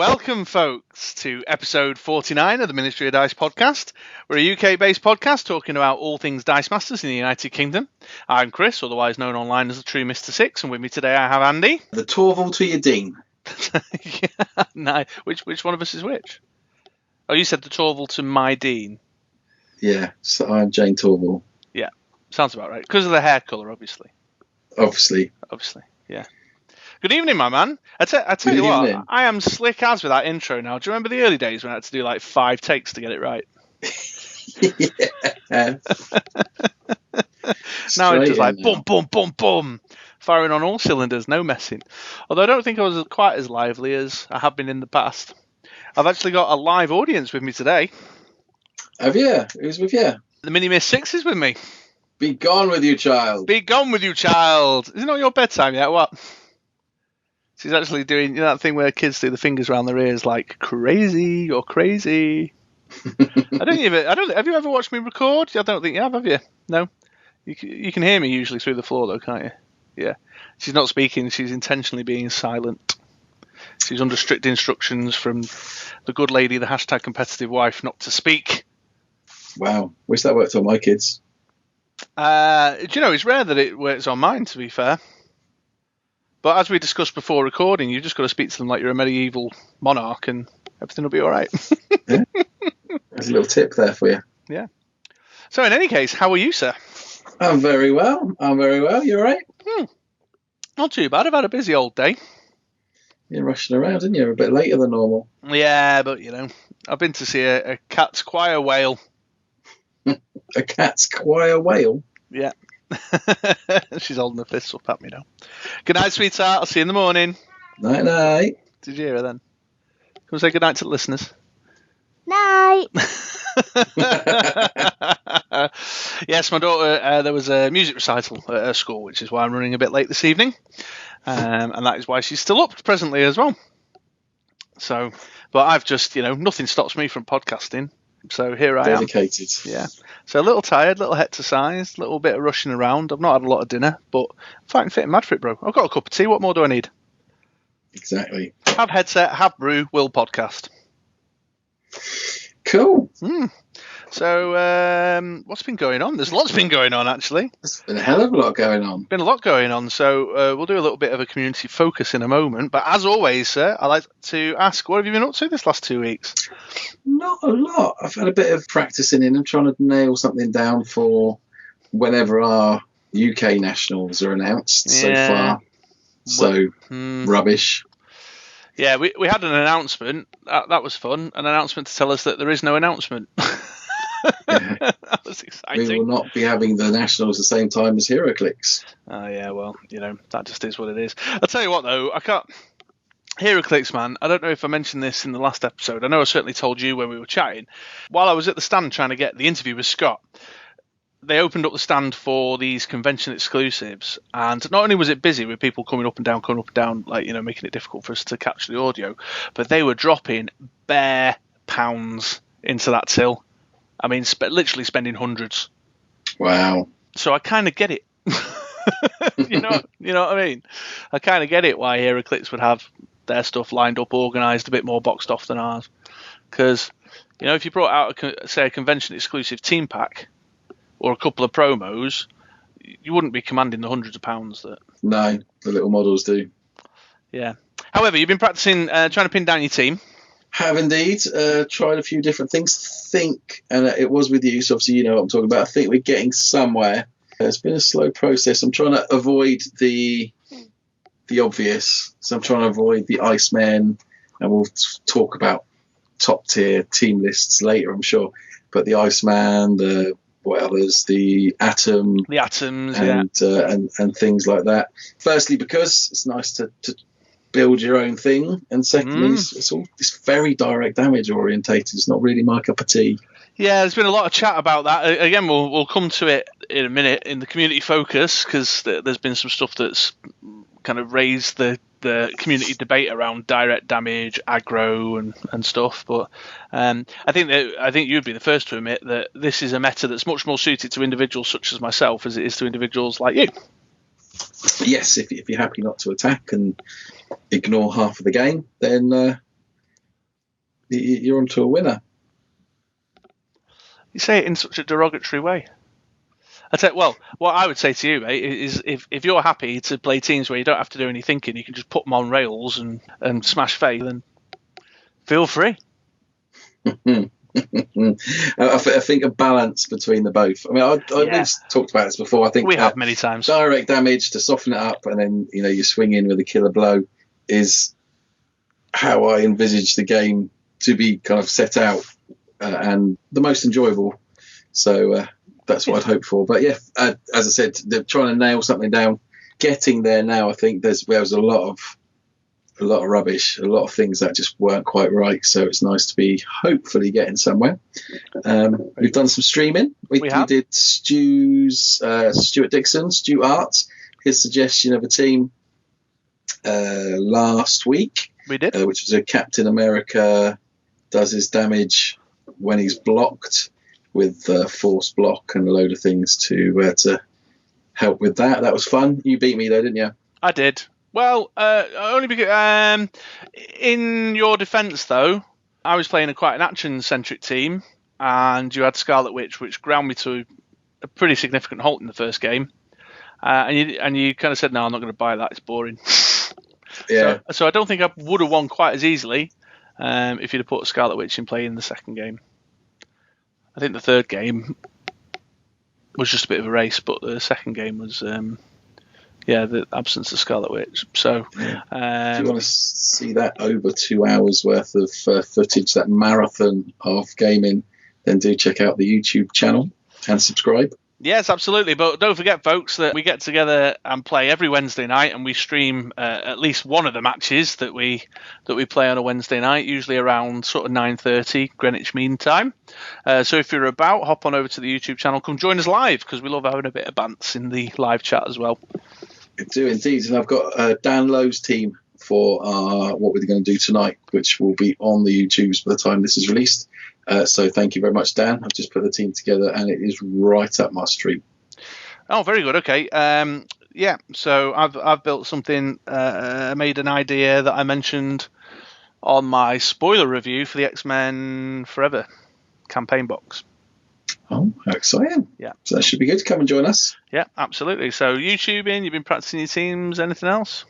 Welcome, folks, to episode 49 of the Ministry of Dice podcast. We're a UK-based podcast talking about all things Dice Masters in the United Kingdom. I'm Chris, otherwise known online as the True Mr. Six, and with me today I have Andy. The Torval to your Dean. Yeah, no, which one of us is which? Oh, you said the Torval to my Dean. Yeah, so I'm Jane Torval. Yeah, sounds about right. Because of the hair colour, obviously. Obviously, yeah. Good evening, my man. I tell you what, I am slick as with that intro now. Do you remember the early days when I had to do like 5 takes to get it right? Yeah. Now it's just like boom, boom, boom, boom, firing on all cylinders, no messing. Although I don't think I was quite as lively as I have been in the past. I've actually got a live audience with me today. Have you? Who's with you? The Mini Miss Six is with me. Be gone with you, child. Be gone with you, child. Is it not your bedtime yet? What? She's actually doing that thing where kids do the fingers around their ears like crazy or crazy. Have you ever watched me record? I don't think you have you? No? You can hear me usually through the floor though, can't you? Yeah. She's not speaking, she's intentionally being silent. She's under strict instructions from the good lady, the hashtag competitive wife, not to speak. Wow. Wish that worked on my kids. It's rare that it works on mine, to be fair. But as we discussed before recording, you've just got to speak to them like you're a medieval monarch and everything will be all right. Yeah. There's a little tip there for you. Yeah. So in any case, how are you, sir? I'm very well. You all right? Not too bad. I've had a busy old day. You're rushing around, didn't you? A bit later than normal. Yeah, but, I've been to see a cat's choir whale. A cat's choir whale? Yeah. She's holding her fists up at me now. Good night, sweetheart. I'll see you in the morning. Night, night. Did you hear her then? Come say good night to the listeners. Night. Yes, my daughter, there was a music recital at her school, which is why I'm running a bit late this evening. And that is why she's still up presently as well. So, but I've just, nothing stops me from podcasting. So here I am. Dedicated. Yeah. So a little tired, little exercise, a little bit of rushing around. I've not had a lot of dinner, but I'm fighting fit and mad for it, bro. I've got a cup of tea. What more do I need? Exactly. Have headset, have brew, will podcast. Cool. So what's been going on? There's lots been going on, actually. There's been a hell of a lot going on. Been a lot going on. So we'll do a little bit of a community focus in a moment. But as always, sir, I'd like to ask, what have you been up to this last 2 weeks? Not a lot. I've had a bit of practicing in. I'm trying to nail something down for whenever our UK nationals are announced so far. So, rubbish. Yeah, we had an announcement. That was fun. An announcement to tell us that there is no announcement. Yeah. That was exciting. We will not be having the nationals the same time as HeroClix. Oh, yeah, well, that just is what it is. I'll tell you what, though, I can't... HeroClix, man, I don't know if I mentioned this in the last episode. I know I certainly told you when we were chatting. While I was at the stand trying to get the interview with Scott, they opened up the stand for these convention exclusives, and not only was it busy with people coming up and down, like, making it difficult for us to capture the audio, but they were dropping bare pounds into that till. I mean, literally spending hundreds. Wow. So I kind of get it. you know what I mean? I kind of get it why HeroClix would have their stuff lined up, organised, a bit more boxed off than ours. Because, if you brought out, a convention exclusive team pack or a couple of promos, you wouldn't be commanding the hundreds of pounds that... No, the little models do. Yeah. However, you've been practicing trying to pin down your team. Have indeed. Tried a few different things. And it was with you, so obviously you know what I'm talking about. I think we're getting somewhere. It's been a slow process. I'm trying to avoid the obvious. So I'm trying to avoid the Iceman, and we'll talk about top tier team lists later, I'm sure. But the Iceman, the Atom, the Atoms, and things like that. Firstly, because it's nice to build your own thing, and secondly, it's very direct damage orientated. It's not really my cup of tea. Yeah, there's been a lot of chat about that. Again, we'll come to it in a minute in the community focus, because there's been some stuff that's kind of raised the community debate around direct damage, aggro, and stuff. But I think you'd be the first to admit that this is a meta that's much more suited to individuals such as myself as it is to individuals like you. Yes, if you're happy not to attack and ignore half of the game, then You're onto a winner. You say it in such a derogatory way. Well, what I would say to you, mate, is if you're happy to play teams where you don't have to do any thinking, you can just put them on rails and smash face, then feel free. I think a balance between the both. I mean, we've talked about this before. I think we have many times. Direct damage to soften it up, and then you swing in with a killer blow is how I envisage the game to be kind of set out and the most enjoyable. So that's what I'd hope for. But yeah, as I said, they're trying to nail something down. Getting there now, I think there was a lot of rubbish, a lot of things that just weren't quite right. So it's nice to be hopefully getting somewhere. We've done some streaming. We did Stuart Dixon, Stu Arts, his suggestion of a team last week. We did, which was a Captain America does his damage when he's blocked with force block and a load of things to help with that. That was fun. You beat me though, didn't you? I did. Well, only because in your defence though, I was playing quite an action-centric team, and you had Scarlet Witch, which ground me to a pretty significant halt in the first game, and you kind of said, "No, I'm not going to buy that. It's boring." Yeah. So I don't think I would have won quite as easily if you'd have put Scarlet Witch in play in the second game. I think the third game was just a bit of a race, but the second game was, the absence of Scarlet Witch. So, if you want to see that over 2 hours worth of footage, that marathon of gaming, then do check out the YouTube channel and subscribe. Yes, absolutely. But don't forget, folks, that we get together and play every Wednesday night, and we stream at least one of the matches that we play on a Wednesday night, usually around sort of 9:30 Greenwich Mean Time. So if you're about, hop on over to the YouTube channel, come join us live, because we love having a bit of bants in the live chat as well. I do indeed, and I've got Dan Lowe's team for what we're going to do tonight, which will be on the YouTubes by the time this is released. So thank you very much, Dan. I've just put the team together, and it is right up my street. Oh, very good. Okay. So I've built something, made an idea that I mentioned on my spoiler review for the X-Men Forever campaign box. Oh, how exciting. Yeah. So that should be good. Come and join us. Yeah, absolutely. So YouTubing, you've been practicing your teams, anything else?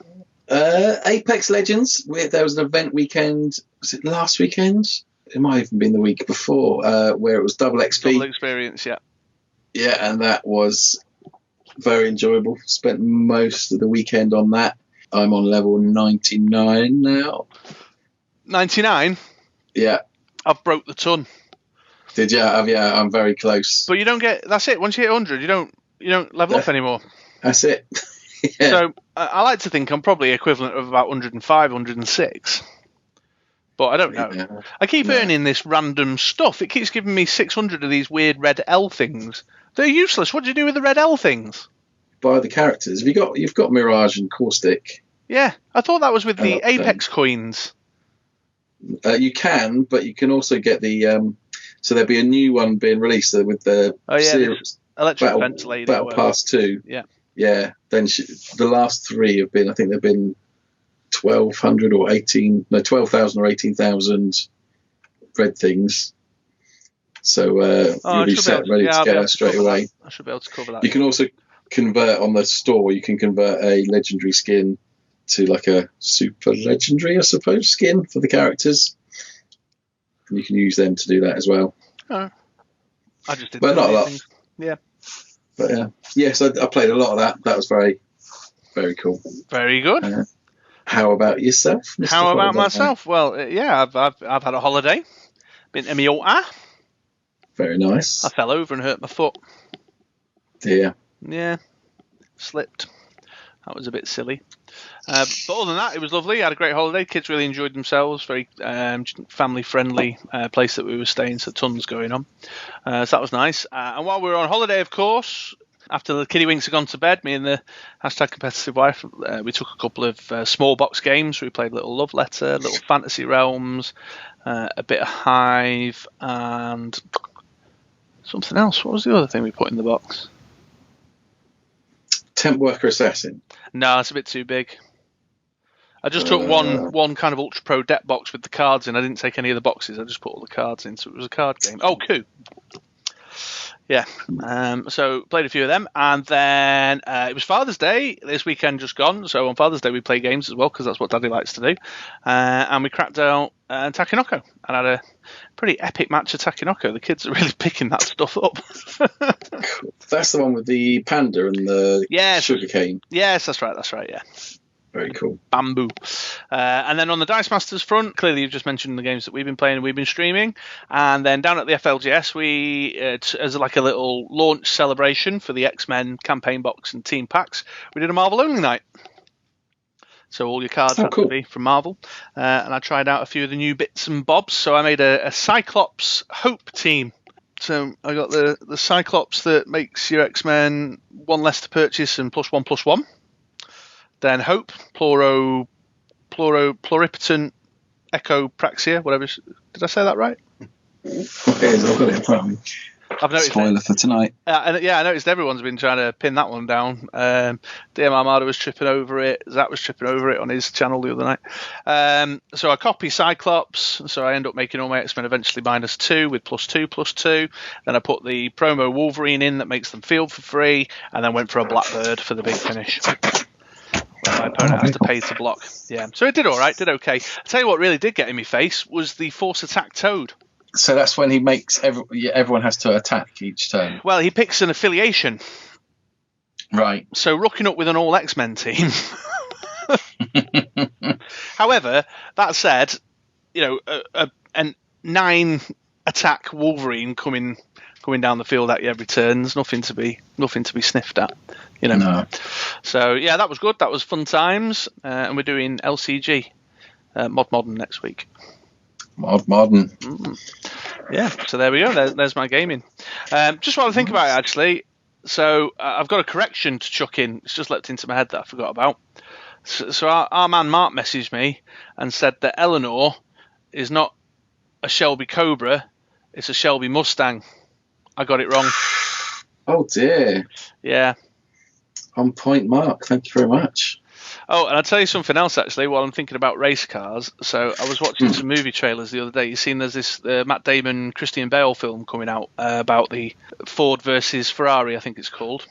Apex Legends, there was an event weekend, was it last weekend? It might have even been the week before, where it was double XP. Double experience, yeah. Yeah, and that was very enjoyable. Spent most of the weekend on that. I'm on level 99 now. 99? Yeah. I've broke the ton. Did you? Yeah, I'm very close. But you don't get, that's it. Once you hit 100, you don't level up anymore. That's it. Yeah. So I like to think I'm probably equivalent of about 105, 106. But I don't know. Yeah. I keep earning this random stuff. It keeps giving me 600 of these weird red L things. They're useless. What do you do with the red L things? Buy the characters. You've got Mirage and Caustic. Yeah, I thought that was with the Apex coins. You can, but you can also get the. So there'll be a new one being released with the Electric Ventilator Battle Pass 2. Yeah. Yeah. Then the last three have been. I think they've been 1,200 or 12,000 or 18,000 red things. So you'll be set ready to get her straight away. I should be able to cover that. You can also convert on the store. You can convert a legendary skin to like a super legendary, I suppose, skin for the characters. And you can use them to do that as well. Oh. I just didn't. But not a lot. Yeah. But yes, I played a lot of that. That was very, very cool. Very good. How about yourself, Mr. How about myself? Well, I've had a holiday. Been to Mallorca. Very nice. I fell over and hurt my foot. Dear. Yeah. Slipped. That was a bit silly. But other than that, it was lovely. I had a great holiday. Kids really enjoyed themselves. Very family-friendly place that we were staying, so tons going on. So that was nice. And while we were on holiday, of course, after the kiddie-winks had gone to bed, me and the #competitive wife, we took a couple of small box games. We played a little Love Letter, little Fantasy Realms, a bit of Hive, and something else. What was the other thing we put in the box? Temp Worker Assassin. No, it's a bit too big. I just took one kind of Ultra Pro deck box with the cards in. I didn't take any of the boxes. I just put all the cards in, so it was a card game. Oh, cool. Yeah. So played a few of them, and then it was Father's Day this weekend just gone. So on Father's Day we play games as well because that's what Daddy likes to do. And we cracked out Takenoko and had a pretty epic match of Takenoko. The kids are really picking that stuff up. That's the one with the panda and the sugarcane. Yes, that's right. Yeah. Very cool. Bamboo. And then on the Dice Masters front, clearly you've just mentioned the games that we've been playing and we've been streaming. And then down at the FLGS, we, as like a little launch celebration for the X-Men campaign box and team packs, we did a Marvel only night. So all your cards had to be from Marvel. And I tried out a few of the new bits and bobs. So I made a Cyclops Hope team. So I got the Cyclops that makes your X-Men one less to purchase and +1/+1. Then Hope, Pluripotent, Echopraxia, whatever. Did I say that right? I've got it in front of me. I've noticed Spoiler for tonight. I noticed everyone's been trying to pin that one down. DM Armada was tripping over it. Zach was tripping over it on his channel the other night. So I copy Cyclops. So I end up making all my X-Men eventually -2 with +2/+2. Then I put the promo Wolverine in that makes them field for free, and then went for a Blackbird for the big finish. My opponent has to pay to block. Yeah, so it did all right, did okay. I'll tell you what really did get in my face was the Force Attack Toad. So that's when he makes everyone has to attack each turn. Well, he picks an affiliation. Right. So rocking up with an all X-Men team. However, that said, a 9 attack Wolverine coming down the field at you every turn. There's nothing to be sniffed at, No. So yeah, that was good. That was fun times, and we're doing LCG Modern next week. Modern. Yeah. So there we go. There's my gaming. Just while I think about it, actually. So I've got a correction to chuck in. It's just leapt into my head that I forgot about. So our man Mark messaged me and said that Eleanor is not a Shelby Cobra, it's a Shelby Mustang. I got it wrong. Oh dear. Yeah. On point, Mark. Thank you very much. Oh, and I'll tell you something else, actually, while I'm thinking about race cars. So I was watching some movie trailers the other day. You've seen there's this Matt Damon, Christian Bale film coming out about the Ford versus Ferrari, I think it's called.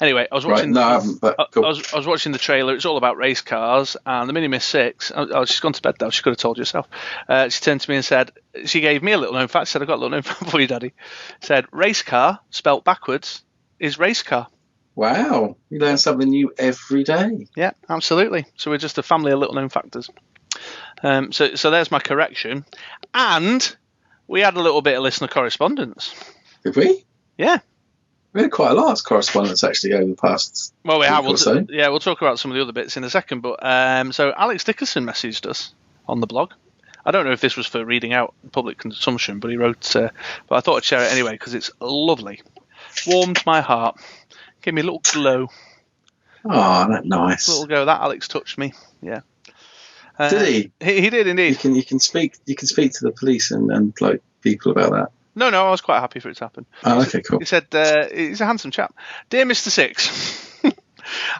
Anyway, I was watching. Right, no, I haven't, but cool. I was watching the trailer. It's all about race cars, and the Mini Miss 6. Oh, she's gone to bed now. She could have told you herself. She turned to me and said, she gave me a little known fact. She said, "I've got a little known fact for you, Daddy." Said, "Race car spelt backwards is race car." Wow, you learn something new every day. Yeah, absolutely. So we're just a family of little known factors. So there's my correction, and we had a little bit of listener correspondence. Did we? Yeah. We had quite a lot of correspondence actually over the past. Well, we have. We'll so. We'll talk about some of the other bits in a second. But so Alex Dickerson messaged us on the blog. I don't know if this was for reading out public consumption, but he wrote. But I thought I'd share it anyway because it's lovely. Warmed my heart. Gave me a little glow. Oh, that's nice. A little go. That Alex touched me. Yeah. Did he? He did indeed. You can speak to the police and like people about that. No, I was quite happy for it to happen. Oh, okay, cool. He said, he's a handsome chap. Dear Mr. Six,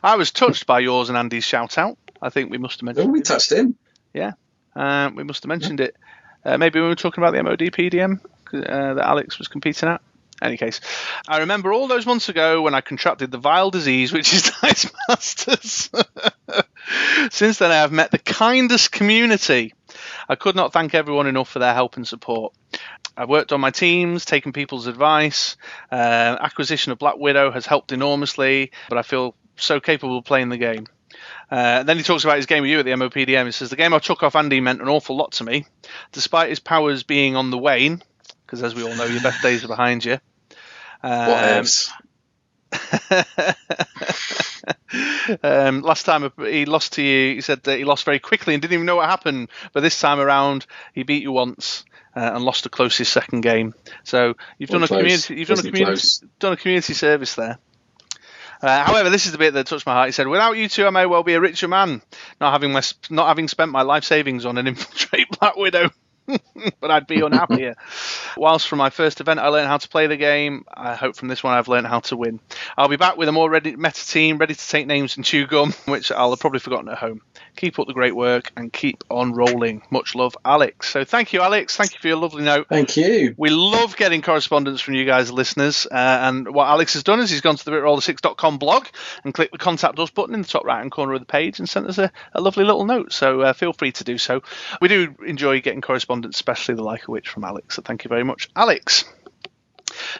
I was touched by yours and Andy's shout-out. I think we must have mentioned it. We touched him. Yeah, we must have mentioned it. Maybe when we were talking about the MOD PDM that Alex was competing at. Any case, I remember all those months ago when I contracted the vile disease, which is Dice Masters. Since then, I have met the kindest community. I could not thank everyone enough for their help and support. I've worked on my teams, taken people's advice. Acquisition of Black Widow has helped enormously, but I feel so capable of playing the game. Then he talks about his game with you at the MOPDM. He says, the game I took off Andy meant an awful lot to me. Despite his powers being on the wane, because as we all know, your best days are behind you. What last time he lost to you, he said that he lost very quickly and didn't even know what happened. But this time around, he beat you once and lost the closest second game. So you've done a community service there. However, this is the bit that touched my heart. He said, "Without you two, I may well be a richer man, not having spent my life savings on an infiltrate Black Widow." but I'd be unhappier. Whilst from my first event I learned how to play the game, I hope from this one I've learned how to win. I'll be back with a more meta team, ready to take names and chew gum, which I'll have probably forgotten at home. Keep up the great work and keep on rolling. Much love, Alex. So thank you, Alex. Thank you for your lovely note. Thank you. We love getting correspondence from you guys, listeners. And what Alex has done is he's gone to the bitroller6.com blog and clicked the Contact Us button in the top right-hand corner of the page and sent us a lovely little note. So feel free to do so. We do enjoy getting correspondence, especially the like of which from Alex. So thank you very much, Alex.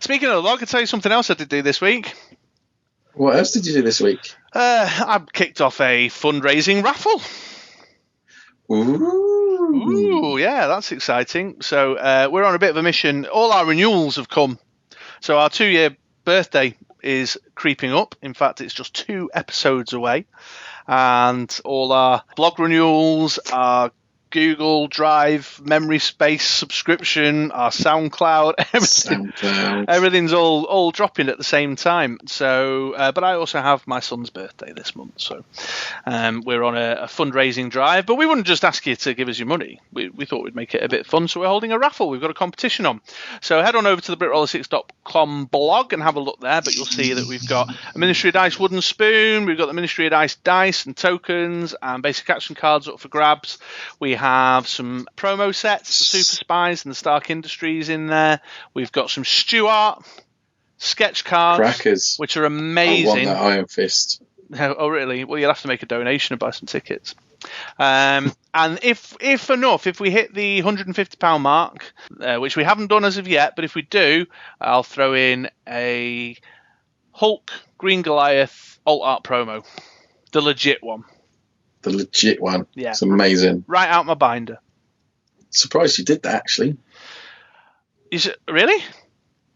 Speaking of the log, I'll tell you something else I did do this week. What else did you do this week? I kicked off a fundraising raffle. Ooh, yeah, that's exciting. So we're on a bit of a mission. All our renewals have come. So our 2-year birthday is creeping up. In fact, it's just 2 episodes away. And all our blog renewals, our Google Drive memory space subscription, our SoundCloud, everything's all dropping at the same time. So, but I also have my son's birthday this month, so we're on a fundraising drive. But we wouldn't just ask you to give us your money. We thought we'd make it a bit fun, so we're holding a raffle. We've got a competition on. So head on over to the bitroller6.com blog and have a look there. But you'll see that we've got a Ministry of Dice wooden spoon. We've got the Ministry of Dice dice and tokens and basic action cards up for grabs. We have some promo sets, the Super Spies and the Stark Industries in there. We've got some Stew Art, sketch cards, crackers, which are amazing. I want that Iron Fist. Oh, really? Well, you'll have to make a donation and buy some tickets. And if we hit the £150 mark, which we haven't done as of yet, but if we do, I'll throw in a Hulk Green Goliath alt art promo, the legit one. The legit one. Yeah. It's amazing. Right out my binder. Surprised you did that, actually. Is it really?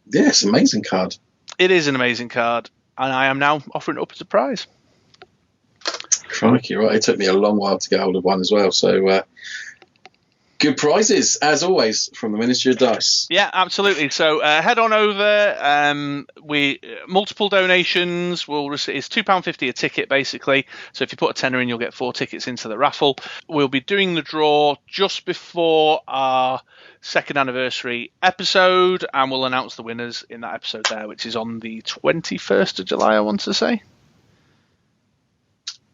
Yeah, it's an amazing card. It is an amazing card, and I am now offering it up as a prize. Crikey, right. It took me a long while to get hold of one as well, so good prizes, as always, from the Ministry of Dice. Yeah, absolutely. So head on over. Multiple donations will receive. It's £2.50 a ticket, basically. So if you put a tenner in, you'll get 4 tickets into the raffle. We'll be doing the draw just before our 2nd anniversary episode, and we'll announce the winners in that episode there, which is on the 21st of July, I want to say.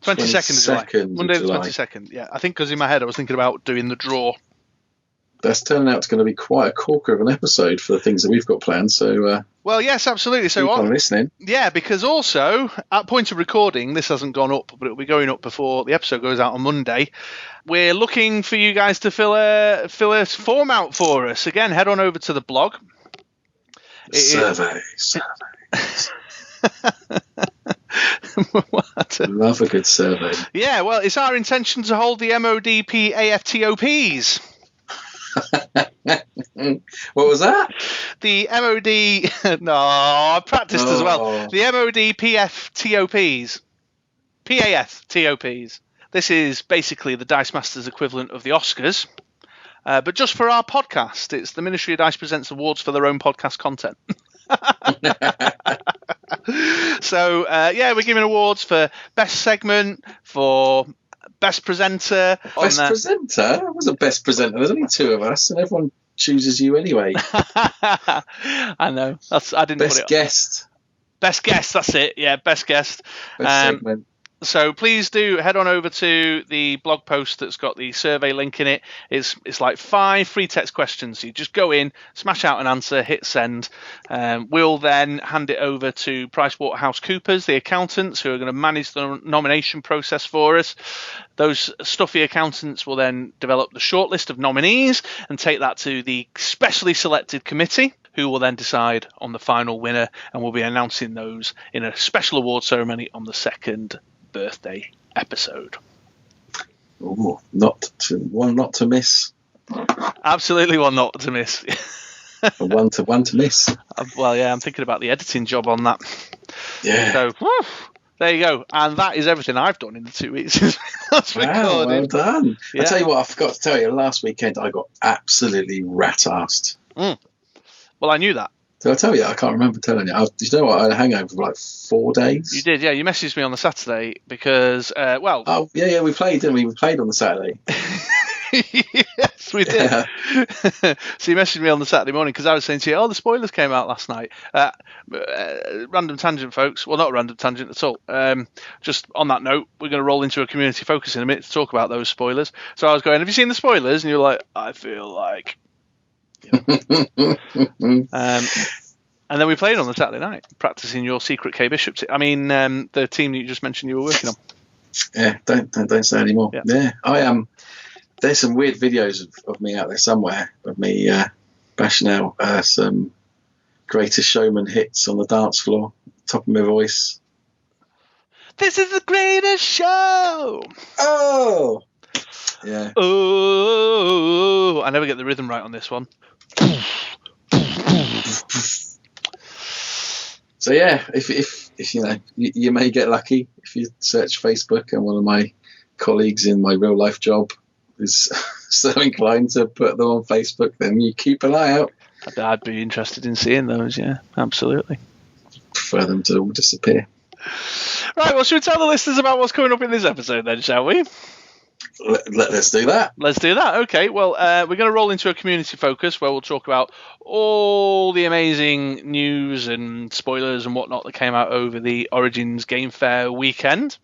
22nd of July. Monday the 22nd. Yeah, I think because in my head I was thinking about doing the draw. That's turning out to going to be quite a corker of an episode for the things that we've got planned. So, well, yes, absolutely. So, keep on listening. Yeah, because also at point of recording, this hasn't gone up, but it'll be going up before the episode goes out on Monday. We're looking for you guys to fill a form out for us. Again, head on over to the blog. Survey. Love a good survey. Yeah, well, it's our intention to hold the MODP AFTOPs. What was that? The MOD... No, I practiced as well. The MOD PFTOPs. PAFTOPs. This is basically the Dice Masters equivalent of the Oscars, but just for our podcast. It's the Ministry of Dice presents awards for their own podcast content. So, we're giving awards for Best Segment, for Best Presenter. Best Presenter? I wasn't Best Presenter. There's only 2 of us, and everyone chooses you anyway. I know. I didn't Best put it. Guest. Best Guest, that's it. Yeah, Best Guest. Best Segment. So please do head on over to the blog post that's got the survey link in it. It's like 5 free text questions. So you just go in, smash out an answer, hit send. We'll then hand it over to PricewaterhouseCoopers, the accountants, who are going to manage the nomination process for us. Those stuffy accountants will then develop the shortlist of nominees and take that to the specially selected committee, who will then decide on the final winner, and we'll be announcing those in a special award ceremony on the 2nd birthday episode. Ooh, one not to miss. Absolutely one not to miss. one to miss. Well, yeah, I'm thinking about the editing job on that. Yeah. So, there you go. And that is everything I've done in the 2 weeks since last recorded. Well done. Yeah. I tell you what, I forgot to tell you, last weekend I got absolutely rat-arsed. Well, I knew that. Did I tell you? I can't remember telling you. Did you know what? I had a hangover for like 4 days. You did, yeah. You messaged me on the Saturday because, Oh, yeah, we played, didn't we? We played on the Saturday. Yes, we did. Yeah. So you messaged me on the Saturday morning because I was saying to you, "Oh, the spoilers came out last night." Random tangent, folks. Well, not a random tangent at all. Just on that note, we're going to roll into a community focus in a minute to talk about those spoilers. So I was going, "Have you seen the spoilers?" And you're like, "I feel like." And then we played on the Saturday night, practicing your secret K Bishop. The team that you just mentioned you were working on. Yeah, don't say anymore. Yeah, I am. There's some weird videos of me out there somewhere of me bashing out some Greatest Showman hits on the dance floor, top of my voice. This is the greatest show. Oh, yeah. Oh, I never get the rhythm right on this one. So yeah, if you know, you may get lucky if you search Facebook and one of my colleagues in my real life job is so inclined to put them on Facebook, then you keep an eye out. I'd be interested in seeing those. Yeah, absolutely. Prefer them to all disappear. Right, well, should we tell the listeners about what's coming up in this episode then, shall we? Let's do that. Let's do that. Okay, well, we're going to roll into a community focus where we'll talk about all the amazing news and spoilers and whatnot that came out over the Origins Game Fair weekend.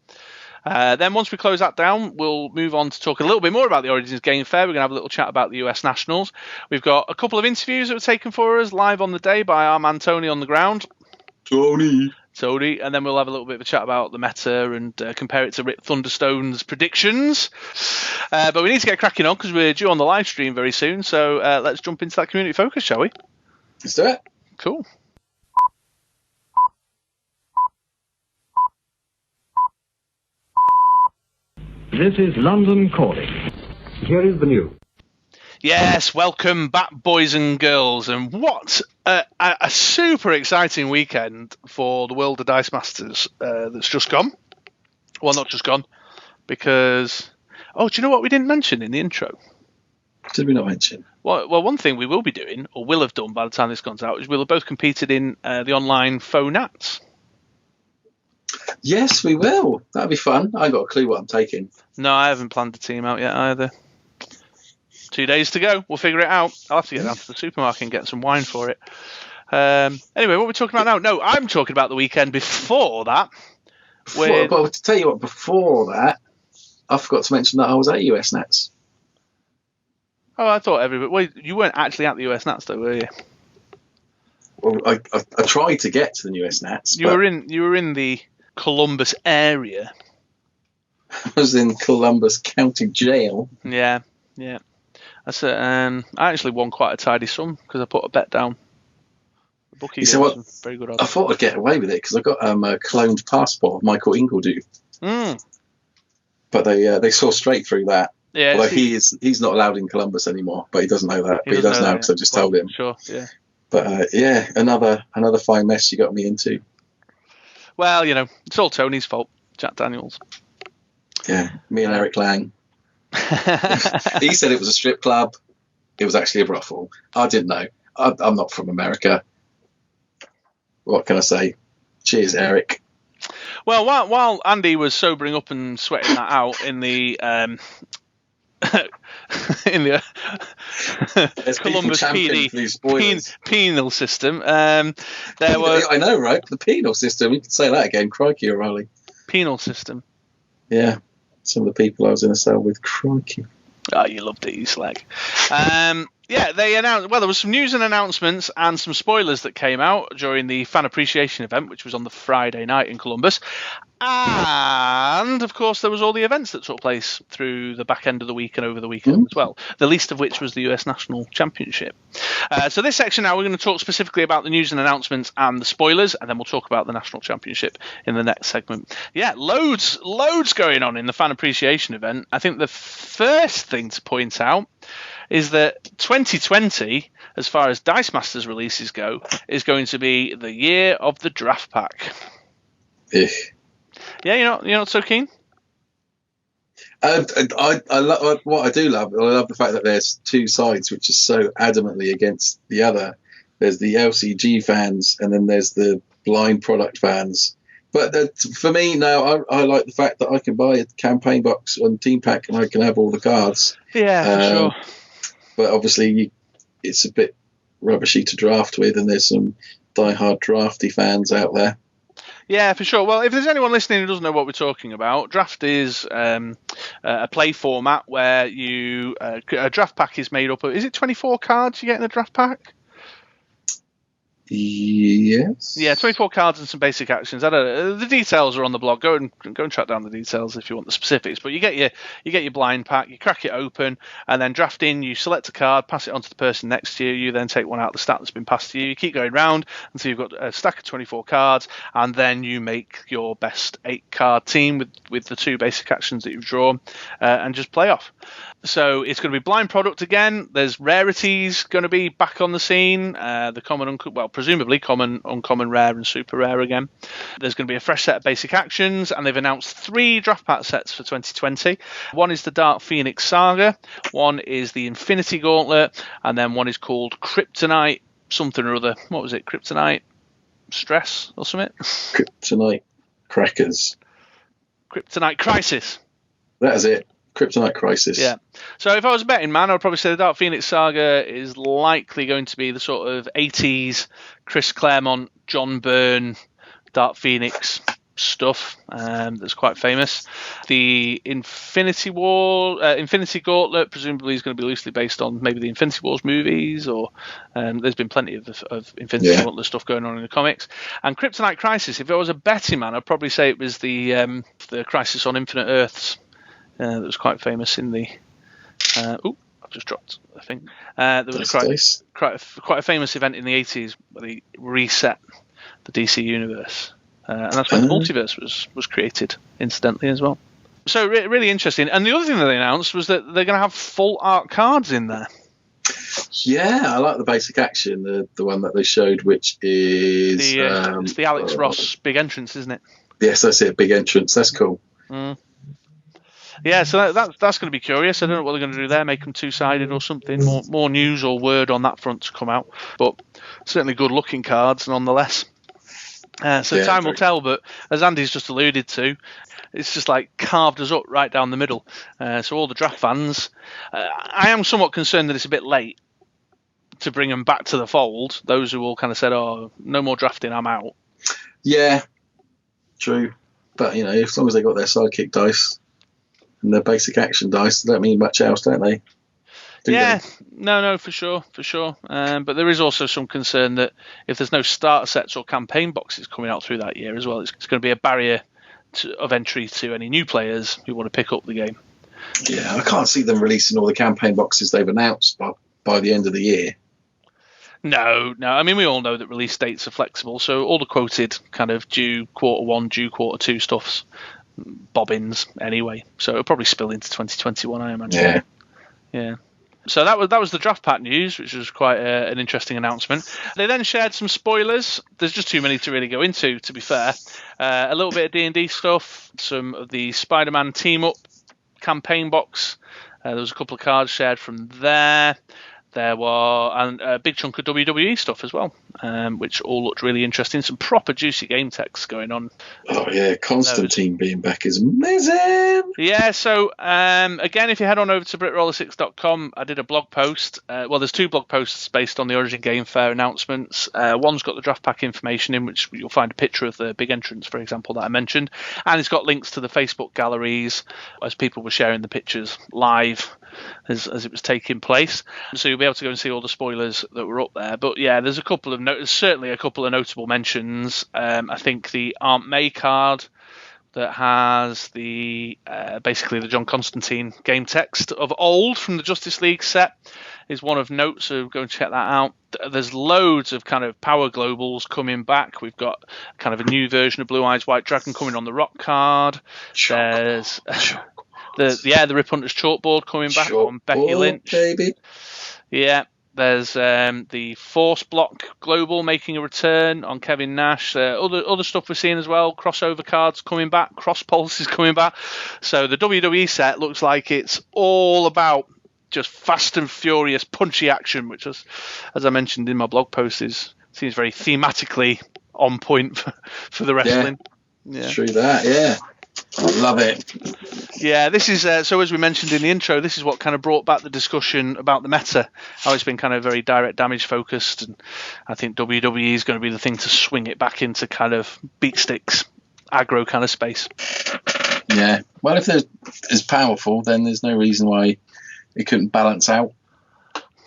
Then once we close that down, we'll move on to talk a little bit more about the Origins Game Fair. We're going to have a little chat about the US Nationals. We've got a couple of interviews that were taken for us live on the day by our man Tony on the ground. Tony, and then we'll have a little bit of a chat about the meta and compare it to Rip Thunderstone's predictions. But we need to get cracking on because we're due on the live stream very soon. So let's jump into that community focus, shall we? Let's do it. Cool. This is London calling. Here is the news. Yes, welcome back, boys and girls. And what a super exciting weekend for the World of Dice Masters that's just gone. Well, not just gone, because... Oh, do you know what we didn't mention in the intro? Did we not mention? Well, one thing we will be doing, or will have done by the time this comes out, is we'll have both competed in the online faux nats. Yes, we will. That'll be fun. I ain't got a clue what I'm taking. No, I haven't planned the team out yet either. 2 days to go. We'll figure it out. I'll have to get down to the supermarket and get some wine for it. Anyway, what are we talking about now? No, I'm talking about the weekend before that. But to tell you what, before that, I forgot to mention that I was at US Nats. Oh, I thought everybody... Well, you weren't actually at the US Nats, though, were you? Well, I tried to get to the US Nats. You were in the Columbus area. I was in Columbus County Jail. Yeah. That's it. I actually won quite a tidy sum because I put a bet down. The bookie gave some very good odds. I thought I'd get away with it because I got a cloned passport of Michael Ingledew. But they saw straight through that. Yeah, although he's not allowed in Columbus anymore, but he doesn't know that. But he does now because I just told him. Sure, yeah. But another fine mess you got me into. Well, it's all Tony's fault. Jack Daniels. Yeah, me and Eric Lang. He said it was a strip club. It was actually a brothel. I didn't know. I'm not from America. What can I say? Cheers, Eric. Well, while Andy was sobering up and sweating that out in the Columbus penal system, there was... I know, right? The penal system. You can say that again. Crikey, O'Reilly. Penal system. Yeah. Some of the people I was in a cell with, crikey. Oh, you loved it, you slag. They announced... Well, there was some news and announcements and some spoilers that came out during the fan appreciation event, which was on the Friday night in Columbus. And, of course, there was all the events that took place through the back end of the week and over the weekend as well, the least of which was the US National Championship. So this section now, we're going to talk specifically about the news and announcements and the spoilers, and then we'll talk about the National Championship in the next segment. Yeah, loads going on in the fan appreciation event. I think the first thing to point out is that 2020, as far as Dice Masters releases go, is going to be the year of the draft pack. Yeah, you're not so keen? I love what I do love. I love the fact that there's two sides which are so adamantly against the other. There's the LCG fans, and then there's the blind product fans But for me, no, I like the fact that I can buy a campaign box on Team Pack and I can have all the cards. Yeah, for sure. But obviously, it's a bit rubbishy to draft with, and there's some die-hard drafty fans out there. Yeah, for sure. Well, if there's anyone listening who doesn't know what we're talking about, draft is a play format where a draft pack is made up of. Is it 24 cards you get in a draft pack? Yes. Yeah, 24 cards and some basic actions. I don't know. The details are on the blog. Go and track down the details if you want the specifics. But you get your blind pack, you crack it open, and then drafting. You select a card, pass it on to the person next to you. You then take one out of the stack that's been passed to you. You keep going round until you've got a stack of 24 cards, and then you make your best 8-card team with the 2 basic actions that you've drawn, and just play off. So it's going to be blind product again. There's rarities going to be back on the scene. The common, presumably common, uncommon, rare, and super rare again. There's going to be a fresh set of basic actions, and they've announced 3 draft pack sets for 2020. One is the Dark Phoenix Saga, one is the Infinity Gauntlet, and then one is called Kryptonite something or other. What was it? Kryptonite Stress or something? Kryptonite Crackers. Kryptonite Crisis. That is it. Kryptonite Crisis. Yeah. So if I was a betting man, I would probably say the Dark Phoenix Saga is likely going to be the sort of 80s Chris Claremont, John Byrne, Dark Phoenix stuff that's quite famous. The Infinity Gauntlet presumably is going to be loosely based on maybe the Infinity Wars movies, or there's been plenty of Infinity Gauntlet stuff going on in the comics. And Kryptonite Crisis, if I was a betting man, I'd probably say it was the Crisis on Infinite Earths. That was quite famous in the. I've just dropped a thing. There was quite a famous event in the 80s where they reset the DC universe, and that's when the multiverse was created, incidentally, as well. So really interesting. And the other thing that they announced was that they're going to have full art cards in there. Yeah, I like the basic action, the one that they showed, which is it's the Alex Ross big entrance, isn't it? Yes, that's it. Big entrance. That's cool. Yeah, so that's going to be curious. I don't know what they're going to do there, make them 2-sided or something. More news or word on that front to come out. But certainly good-looking cards, nonetheless. Time will tell, but as Andy's just alluded to, it's just like carved us up right down the middle. So all the draft fans, I am somewhat concerned that it's a bit late to bring them back to the fold. Those who all kind of said, "Oh, no more drafting, I'm out." Yeah, true. But as long as they got their sidekick dice and their basic action dice, they don't mean much else, don't they? No, for sure. But there is also some concern that if there's no starter sets or campaign boxes coming out through that year as well, it's going to be a barrier of entry to any new players who want to pick up the game. Yeah, I can't see them releasing all the campaign boxes they've announced by the end of the year. No. I mean, we all know that release dates are flexible, so all the quoted kind of due Q1, due Q2 stuff's bobbins anyway. So it'll probably spill into 2021, I imagine. Yeah. So that was the draft pack news, which was quite an interesting announcement. They then shared some spoilers. There's just too many to really go into, to be fair. A little bit of D&D stuff, some of the Spider-Man Team Up campaign box. There was a couple of cards shared from there. There were a big chunk of WWE stuff as well, which all looked really interesting. Some proper juicy game text going on. Oh, yeah. Constantine being back is amazing. Yeah, so again, if you head on over to BritRoller6.com, I did a blog post. There's 2 blog posts based on the Origin Game Fair announcements. One's got the draft pack information in, which you'll find a picture of the big entrance, for example, that I mentioned. And it's got links to the Facebook galleries as people were sharing the pictures live as it was taking place. So you'll be able to go and see all the spoilers that were up there. But yeah, there's certainly a couple of notable mentions. I think the Aunt May card that has the basically the John Constantine game text of old from the Justice League set is one of note, so go and check that out. There's loads of kind of power globals coming back. We've got kind of a new version of Blue Eyes White Dragon coming on the Rock card. There's the Rip Hunter's chalkboard coming back on Becky Lynch. Baby. Yeah. There's the Force Block Global making a return on Kevin Nash. Other stuff we're seeing as well. Crossover cards coming back. Cross Pulse is coming back. So the WWE set looks like it's all about just fast and furious, punchy action, which, as I mentioned in my blog post, seems very thematically on point for the wrestling. Yeah. True that, yeah. I love it. Yeah, this is, so as we mentioned in the intro, this is what kind of brought back the discussion about the meta, how it's been kind of very direct damage focused, and I think WWE is going to be the thing to swing it back into kind of beat sticks, aggro kind of space. Yeah. Well, if it's powerful, then there's no reason why it couldn't balance out.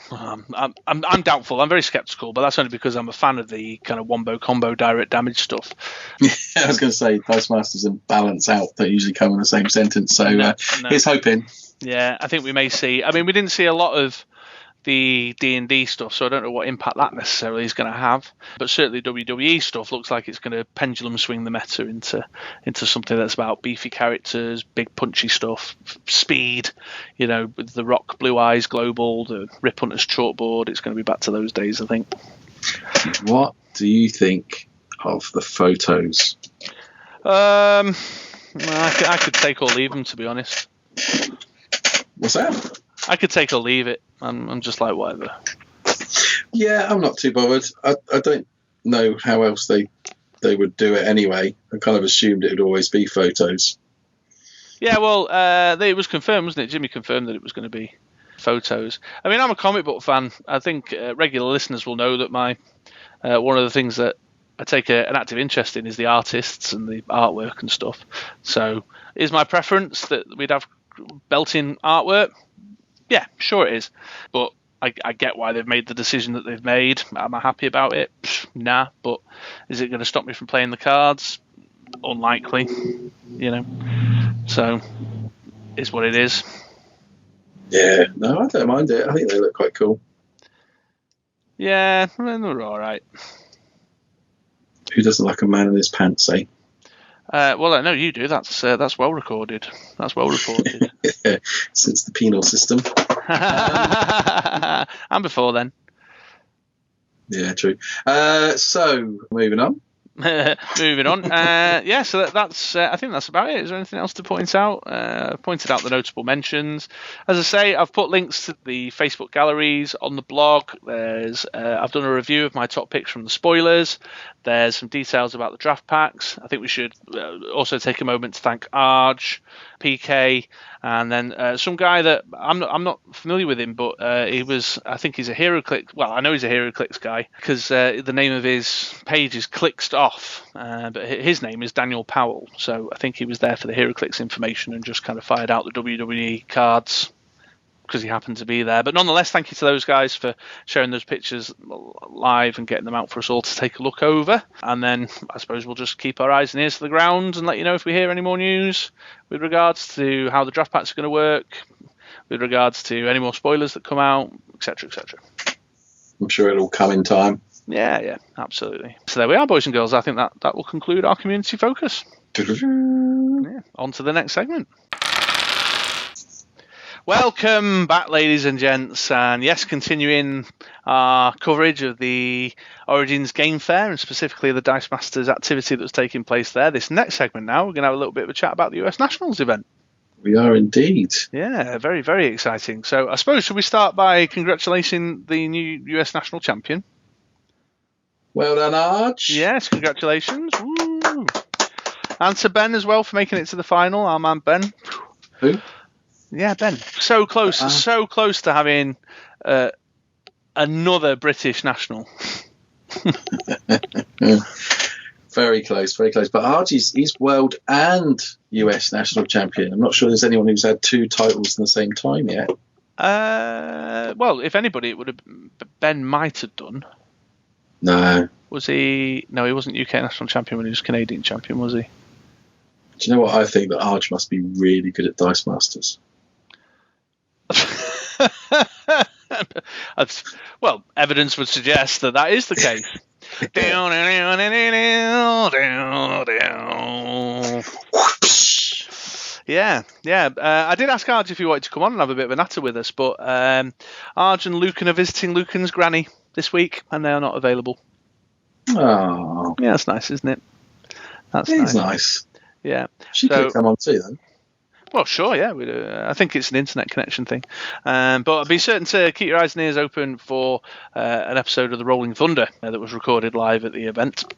I'm doubtful. I'm very skeptical, but that's only because I'm a fan of the kind of wombo combo direct damage stuff. Yeah, I was going to say Dice Masters and balance out don't usually come in the same sentence, so No. here's hoping. Yeah, I think we may see. I mean, we didn't see a lot of the D&D stuff, so I don't know what impact that necessarily is going to have. But certainly WWE stuff looks like it's going to pendulum swing the meta into something that's about beefy characters, big punchy stuff, speed. You know, with the Rock Blue Eyes Global, the Rip Hunter's chalkboard, it's going to be back to those days, I think. What do you think of the photos? I could take or leave them, to be honest. What's that? I could take or leave it. I'm just like, whatever. Yeah, I'm not too bothered. I don't know how else they would do it anyway. I kind of assumed it would always be photos. Yeah, well, it was confirmed, wasn't it? Jimmy confirmed that it was going to be photos. I mean, I'm a comic book fan. I think regular listeners will know that my one of the things that I take an active interest in is the artists and the artwork and stuff. So, is my preference that we'd have built-in artwork? Yeah, sure it is. But I get why they've made the decision that they've made. Am I happy about it? Nah. But is it going to stop me from playing the cards? Unlikely. You know. So, it's what it is. Yeah, no, I don't mind it. I think they look quite cool. Yeah, they're all right. Who doesn't like a man in his pants, eh? Well, I know you do. That's well recorded. That's well reported. Since the penal system. And before then. Yeah, true. So, moving on. Moving on. Yeah, so that's. I think that's about it. Is there anything else to point out? Pointed out the notable mentions. As I say, I've put links to the Facebook galleries on the blog. I've done a review of my top picks from the spoilers. There's some details about the draft packs. I think we should also take a moment to thank Arj, PK, and then some guy that I'm not familiar with him, but he was. I think he's a HeroClix. Well, I know he's a HeroClix guy because the name of his page is Clicked Off, but his name is Daniel Powell. So I think he was there for the HeroClix information and just kind of fired out the WWE cards because he happened to be there. But nonetheless, thank you to those guys for sharing those pictures live and getting them out for us all to take a look over. And then I suppose we'll just keep our eyes and ears to the ground and let you know if we hear any more news with regards to how the draft packs are going to work, with regards to any more spoilers that come out, etc., etc. I'm sure it'll come in time. Yeah, absolutely. So there we are, boys and girls. I think that will conclude our community focus. Yeah, on to the next segment. Welcome back, ladies and gents, and yes, continuing our coverage of the Origins Game Fair and specifically the Dice Masters activity that was taking place there. This next segment now, we're going to have a little bit of a chat about the US Nationals event. We are indeed. Yeah, very, very exciting. So I suppose, should we start by congratulating the new US National Champion? Well done, Arch. Yes, congratulations. Woo. And to Ben as well for making it to the final, our man Ben. Who? Yeah, Ben. So close to having another British national. Very close, very close. But Archie's he's world and US national champion. I'm not sure there's anyone who's had two titles in the same time yet. Well, if anybody, it would have. Ben might have done. No. Was he? No, he wasn't UK national champion when he was Canadian champion, was he? Do you know what I think? That Arch must be really good at Dice Masters. Well, evidence would suggest that is the case. Yeah. I did ask Arj if he wanted to come on and have a bit of a natter with us, but Arj and Lucan are visiting Lucan's granny this week, and they are not available. Oh, yeah, that's nice, isn't it? That's nice. Yeah, she could come on too, then. Well, sure, yeah. I think it's an internet connection thing. But be certain to keep your eyes and ears open for an episode of the Rolling Thunder that was recorded live at the event.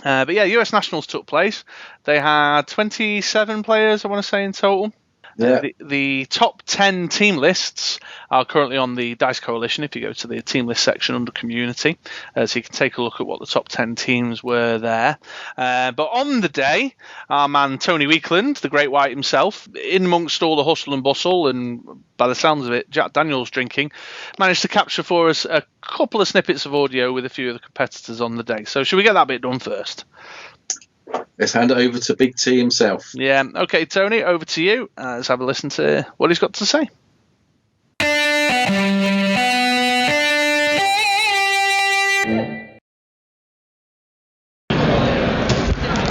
But yeah, US Nationals took place. They had 27 players, I want to say, in total. Yeah. The top 10 team lists are currently on the Dice Coalition if you go to the team list section under community. So you can take a look at what the top 10 teams were there. But on the day, our man Tony Weakland, the Great White himself, in amongst all the hustle and bustle, and by the sounds of it, Jack Daniels drinking, managed to capture for us a couple of snippets of audio with a few of the competitors on the day. So should we get that bit done first? Let's hand it over to Big T himself. Yeah, okay, Tony, over to you. Let's have a listen to what he's got to say.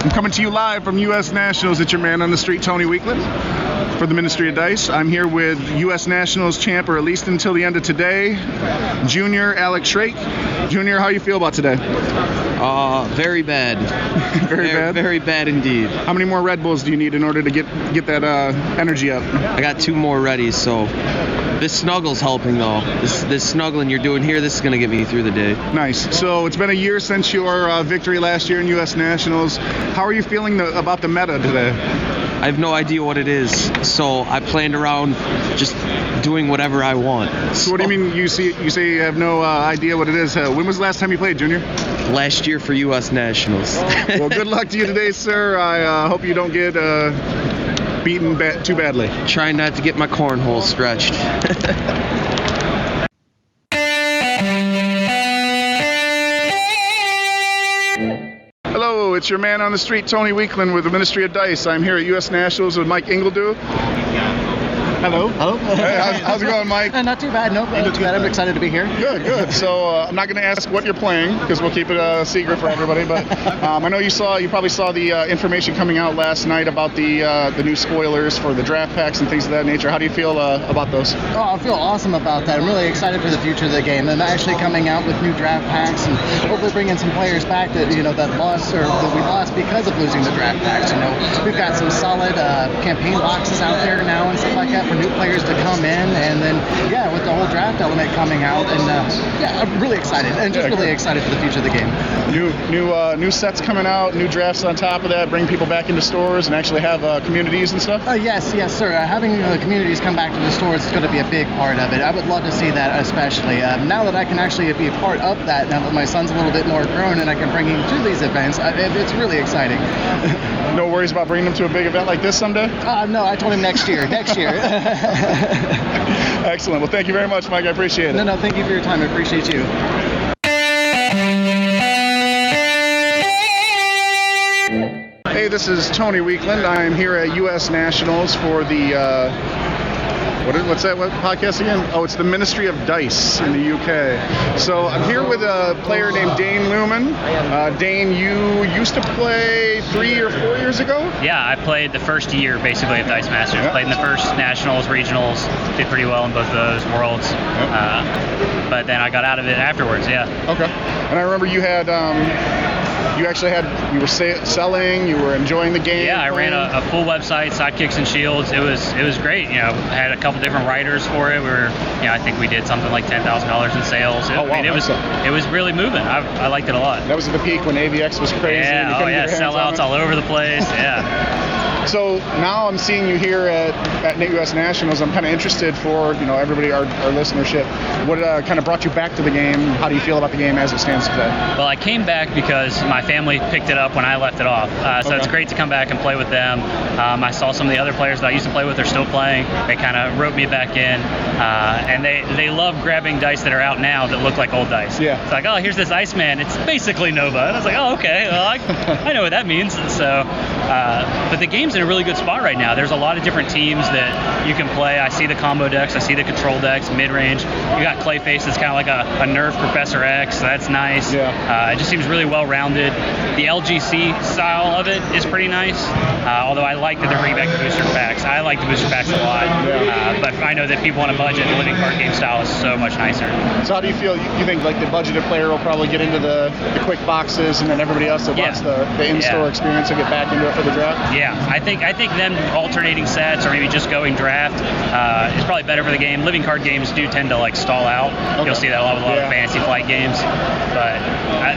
I'm coming to you live from U.S. Nationals. It's your man on the street, Tony Weakland, for the Ministry of Dice. I'm here with U.S. Nationals champ, or at least until the end of today, Junior Alex Shrake. Junior, how you feel about today? Very bad. Very bad? Very bad indeed. How many more Red Bulls do you need in order to get that energy up? I got 2 more ready, so this snuggle's helping though. This snuggling you're doing here, this is going to get me through the day. Nice. So it's been a year since your victory last year in U.S. Nationals. How are you feeling about the meta today? I have no idea what it is, so I planned around just doing whatever I want. So what do you mean you say you have no idea what it is? When was the last time you played, Junior? Last year for U.S. Nationals. Well, good luck to you today, sir. I hope you don't get beaten too badly. Trying not to get my cornhole stretched. Hello, it's your man on the street, Tony Weakland, with the Ministry of Dice. I'm here at U.S. Nationals with Mike Ingledew. Hello. Hello. Hey, how's it going, Mike? Not too bad. Not too bad. I'm excited to be here. Good. So I'm not going to ask what you're playing because we'll keep it a secret for everybody. But I know you probably saw the information coming out last night about the new spoilers for the draft packs and things of that nature. How do you feel about those? Oh, I feel awesome about that. I'm really excited for the future of the game. I'm actually coming out with new draft packs and hopefully bringing some players back that that lost or that we lost because of losing the draft packs. We've got some solid campaign boxes out there now and stuff like that for new players to come in, and then with the whole draft element coming out, and I'm really excited and just really excited for the future of the game. New sets coming out, new drafts on top of that, bring people back into stores and actually have communities and stuff. Yes, sir. Having the communities come back to the stores is going to be a big part of it. I would love to see that, especially now that I can actually be a part of that. Now that my son's a little bit more grown and I can bring him to these events, it's really exciting. No worries about bringing him to a big event like this someday? No, I told him next year. Excellent. Well, thank you very much, Mike. I appreciate it. No, thank you for your time. I appreciate you. Hey, this is Tony Weakland. I am here at U.S. Nationals for the what's that podcast again? Oh, it's the Ministry of Dice in the UK. So I'm here with a player named Dane Luman. Dane, you used to play 3 or 4 years ago? Yeah, I played the first year basically of Dice Masters. Played in the first nationals, regionals, did pretty well in both of those worlds. But then I got out of it afterwards. Yeah. Okay. And I remember you had. You were selling, you were enjoying the game. Yeah, I ran a full website, Sidekicks and Shields. It was great. I had a couple different writers for it. I think we did something like $10,000 in sales. It was really moving. I liked it a lot. That was at the peak when AVX was crazy. Yeah, sellouts all over the place. Yeah. So now I'm seeing you here at U.S. Nationals. I'm kind of interested for everybody, our listenership. What kind of brought you back to the game? How do you feel about the game as it stands today? Well, I came back because my family picked it up when I left it off. So It's great to come back and play with them. I saw some of the other players that I used to play with are still playing. They kind of wrote me back in. And they love grabbing dice that are out now that look like old dice. Yeah. It's like, oh, here's this Iceman. It's basically Nova. And I was like, oh, okay. Well, I know what that means. So, but the game's in a really good spot right now. There's a lot of different teams that you can play. I see the combo decks. I see the control decks, mid-range. You got Clayface that's kind of like a Nerf Professor X. So that's nice. Yeah. It just seems really well-rounded. The LGC style of it is pretty nice. Although I like that they're bringing back the booster packs. I like the booster packs a lot. But I know that people on a budget, the living card game style is so much nicer. So how do you feel? You think like the budgeted player will probably get into the quick boxes, and then everybody else that wants the in-store experience will get back into it for for the draft? Yeah, I think them alternating sets or maybe just going draft is probably better for the game. Living card games do tend to like stall out. Okay. You'll see that a lot with a lot of fantasy flight games. But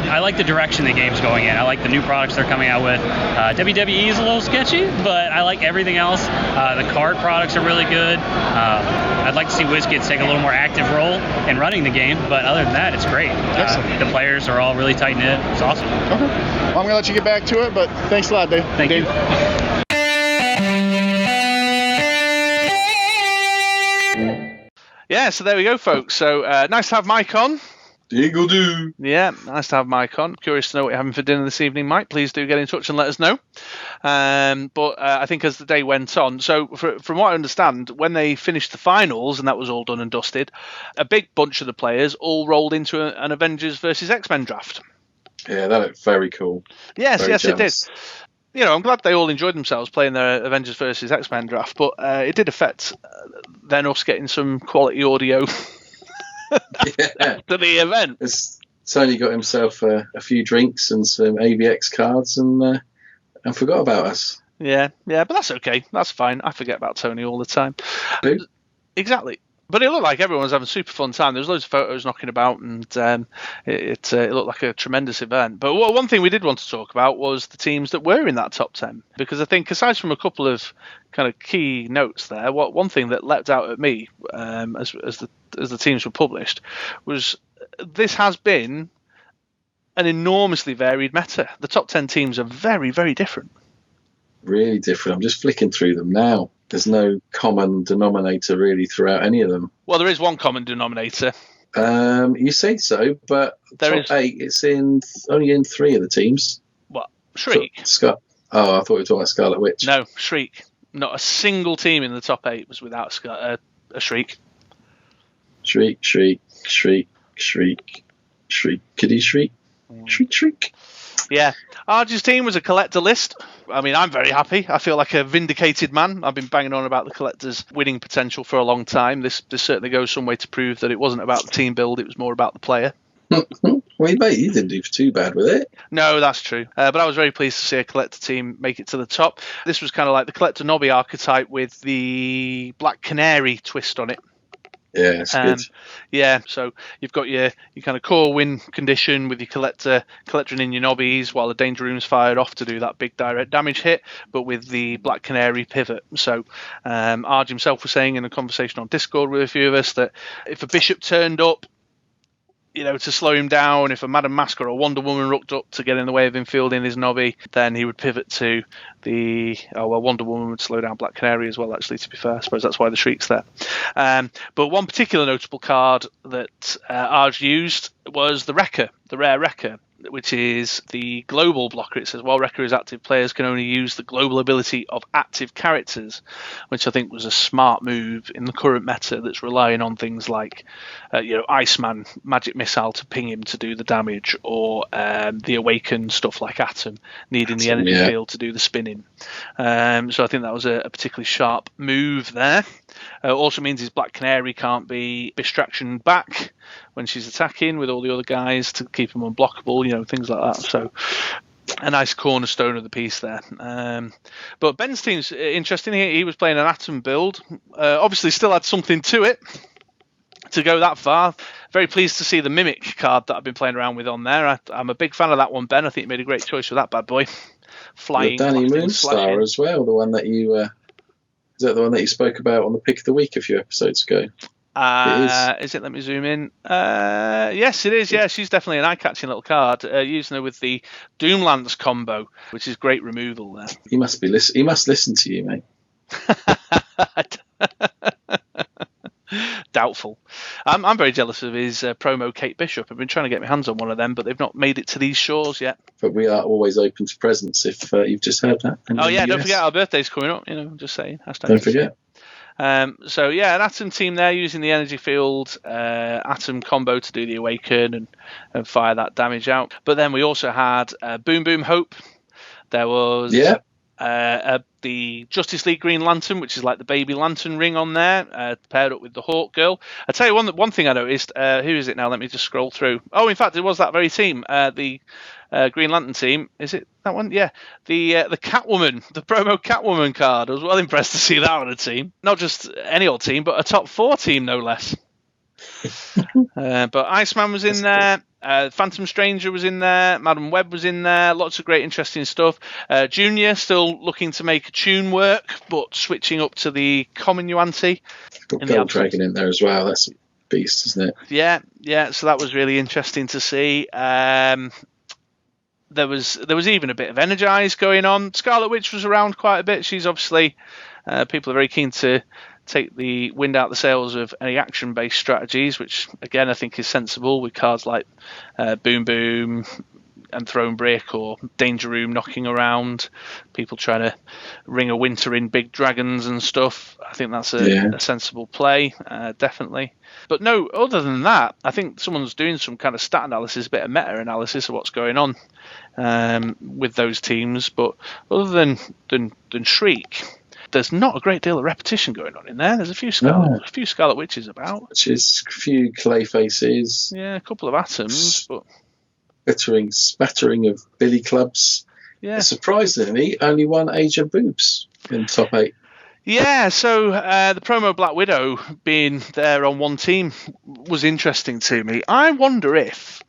I like the direction the game's going in. I like the new products they're coming out with. WWE is a little sketchy, but I like everything else. The card products are really good. I'd like to see WizKids take a little more active role in running the game, but other than that, it's great. The players are all really tight-knit. It's awesome. Okay. Well, I'm going to let you get back to it, but thanks a lot, Dave. Thank you. Yeah, so there we go, folks. So nice to have Mike on. Dingle do. Yeah, nice to have Mike on. Curious to know what you're having for dinner this evening, Mike. Please do get in touch and let us know. But I think as the day went on, so from what I understand, when they finished the finals and that was all done and dusted, a big bunch of the players all rolled into an Avengers versus X-Men draft. Yeah, that looked very cool. Yes, very yes, jealous. it did. You know, I'm glad they all enjoyed themselves playing their Avengers versus X-Men draft, but it did affect then us getting some quality audio to the event. Tony got himself a few drinks and some AVX cards and forgot about us. Yeah, but that's okay. That's fine. I forget about Tony all the time. Who? Exactly. But it looked like everyone was having a super fun time. There was loads of photos knocking about, and it looked like a tremendous event. But one thing we did want to talk about was the teams that were in that top 10. Because I think, aside from a couple of kind of key notes there, one thing that leapt out at me as the teams were published was this has been an enormously varied meta. The top 10 teams are very, very different. Really different. I'm just flicking through them now. There's no common denominator really throughout any of them. Well, there is one common denominator. You say so, but top 8, it's only in 3 of the teams. What? Shriek? I thought we were talking about Scarlet Witch. No, Shriek. Not a single team in the top 8 was without a Shriek. Shriek, shriek, shriek, shriek, shriek, kitty shriek, shriek, shriek. Yeah. Arj's team was a collector list. I mean, I'm very happy. I feel like a vindicated man. I've been banging on about the collector's winning potential for a long time. This certainly goes some way to prove that it wasn't about the team build, it was more about the player. Well, mate, you didn't do too bad with it. No, that's true. But I was very pleased to see a collector team make it to the top. This was kind of like the collector nobby archetype with the Black Canary twist on it. Yeah, it's good. Yeah, so you've got your kind of core win condition with your collecting in your nobbies while the danger room's fired off to do that big direct damage hit, but with the Black Canary pivot. So Arj himself was saying in a conversation on Discord with a few of us that if a bishop turned up, you know, to slow him down, if a Madam Mask or a Wonder Woman rocked up to get in the way of him fielding his nobby, then he would pivot to Wonder Woman would slow down Black Canary as well, actually, to be fair. I suppose that's why the Shriek's there. But one particular notable card that Arj used was the Wrecker, the rare Wrecker, which is the global blocker. It says, while Wrecker is active, players can only use the global ability of active characters, which I think was a smart move in the current meta that's relying on things like, Iceman, Magic Missile to ping him to do the damage, or the Awakened stuff like Atom, needing the energy field to do the spinning. So I think that was a particularly sharp move there. Also means his Black Canary can't be distraction back when she's attacking with all the other guys to keep him unblockable, things like that. So a nice cornerstone of the piece there. But Ben's team's interesting. He was playing an Atom build. Obviously still had something to it to go that far. Very pleased to see the Mimic card that I've been playing around with on there. I'm a big fan of that one, Ben. I think you made a great choice with that bad boy. Flying. The Danny Moonstar as well, the one that you... is that the one that you spoke about on the Pick of the Week a few episodes ago? Is it? Let me zoom in. Yes, it is. Yeah, she's definitely an eye-catching little card. Using her with the Doomlance combo, which is great removal there. He must listen to you, mate. Doubtful. I'm very jealous of his promo Kate Bishop. I've been trying to get my hands on one of them, but they've not made it to these shores yet. But we are always open to presents if you've just heard that. Oh yeah, don't forget our birthday's coming up. Just saying. Don't forget. So yeah, an Atom team there using the energy field Atom combo to do the Awaken and fire that damage out. But then we also had Boom Boom Hope. There was the Justice League Green Lantern, which is like the baby lantern ring on there, paired up with the Hawk Girl. I tell you one thing I noticed. Who is it now? Let me just scroll through. Oh, in fact, it was that very team, the Green Lantern team. Is it that one? Yeah, the Catwoman, the promo Catwoman card. I was well impressed to see that on a team. Not just any old team, but a top 4 team, no less. But Iceman was in there. Phantom Stranger was in there. Madam Web was in there. Lots of great, interesting stuff. Junior still looking to make a tune work, but switching up to the common Yuan-Ti. Got Gold Dragon in there as well. That's a beast, isn't it? Yeah. So that was really interesting to see. There was even a bit of Energize going on. Scarlet Witch was around quite a bit. She's obviously people are very keen to take the wind out the sails of any action-based strategies, which again I think is sensible with cards like Boom Boom and Throne Brick or Danger Room knocking around, people trying to ring a winter in big dragons and stuff. I think that's a sensible play, definitely. But no, other than that, I think someone's doing some kind of stat analysis, a bit of meta-analysis of what's going on with those teams. But other than Shriek, there's not a great deal of repetition going on in there. There's a few Scarlet Witches about. Which is a few Clay Faces. Yeah, a couple of Atoms, but spattering of Billy Clubs. Yeah. Surprisingly, only one Age of Boobs in top 8. Yeah, so the promo Black Widow being there on one team was interesting to me. I wonder if,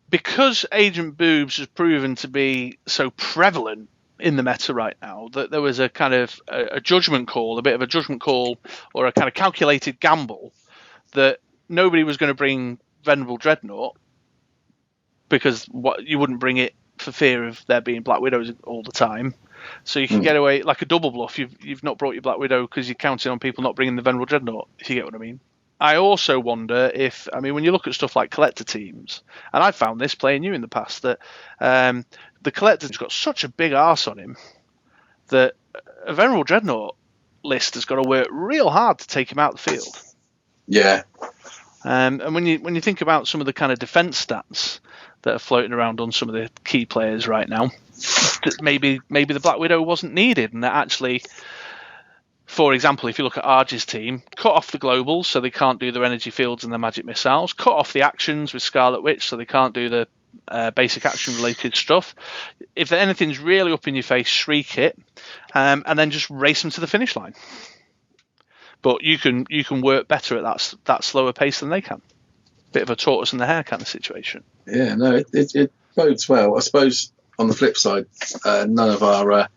because Agent Boobs has proven to be so prevalent in the meta right now, that there was a kind of a judgment call, a bit of a judgment call, or a kind of calculated gamble that nobody was going to bring Venerable Dreadnought because you wouldn't bring it for fear of there being Black Widows all the time. So you can get away like a double bluff. You've not brought your Black Widow because you're counting on people not bringing the Venerable Dreadnought, if you get what I mean. I also wonder if, when you look at stuff like collector teams, and I've found this playing you in the past, that the collector's got such a big arse on him that a Venerable Dreadnought list has got to work real hard to take him out of the field. Yeah. And when you think about some of the kind of defense stats that are floating around on some of the key players right now, that maybe the Black Widow wasn't needed, and that actually, for example, if you look at Arge's team, cut off the globals so they can't do their energy fields and their magic missiles, cut off the actions with Scarlet Witch so they can't do the basic action related stuff. If anything's really up in your face, shriek it, and then just race them to the finish line. But you can work better at that slower pace than they can. Bit of a tortoise and the hare kind of situation. Yeah, no, it bodes well. I suppose on the flip side, none of our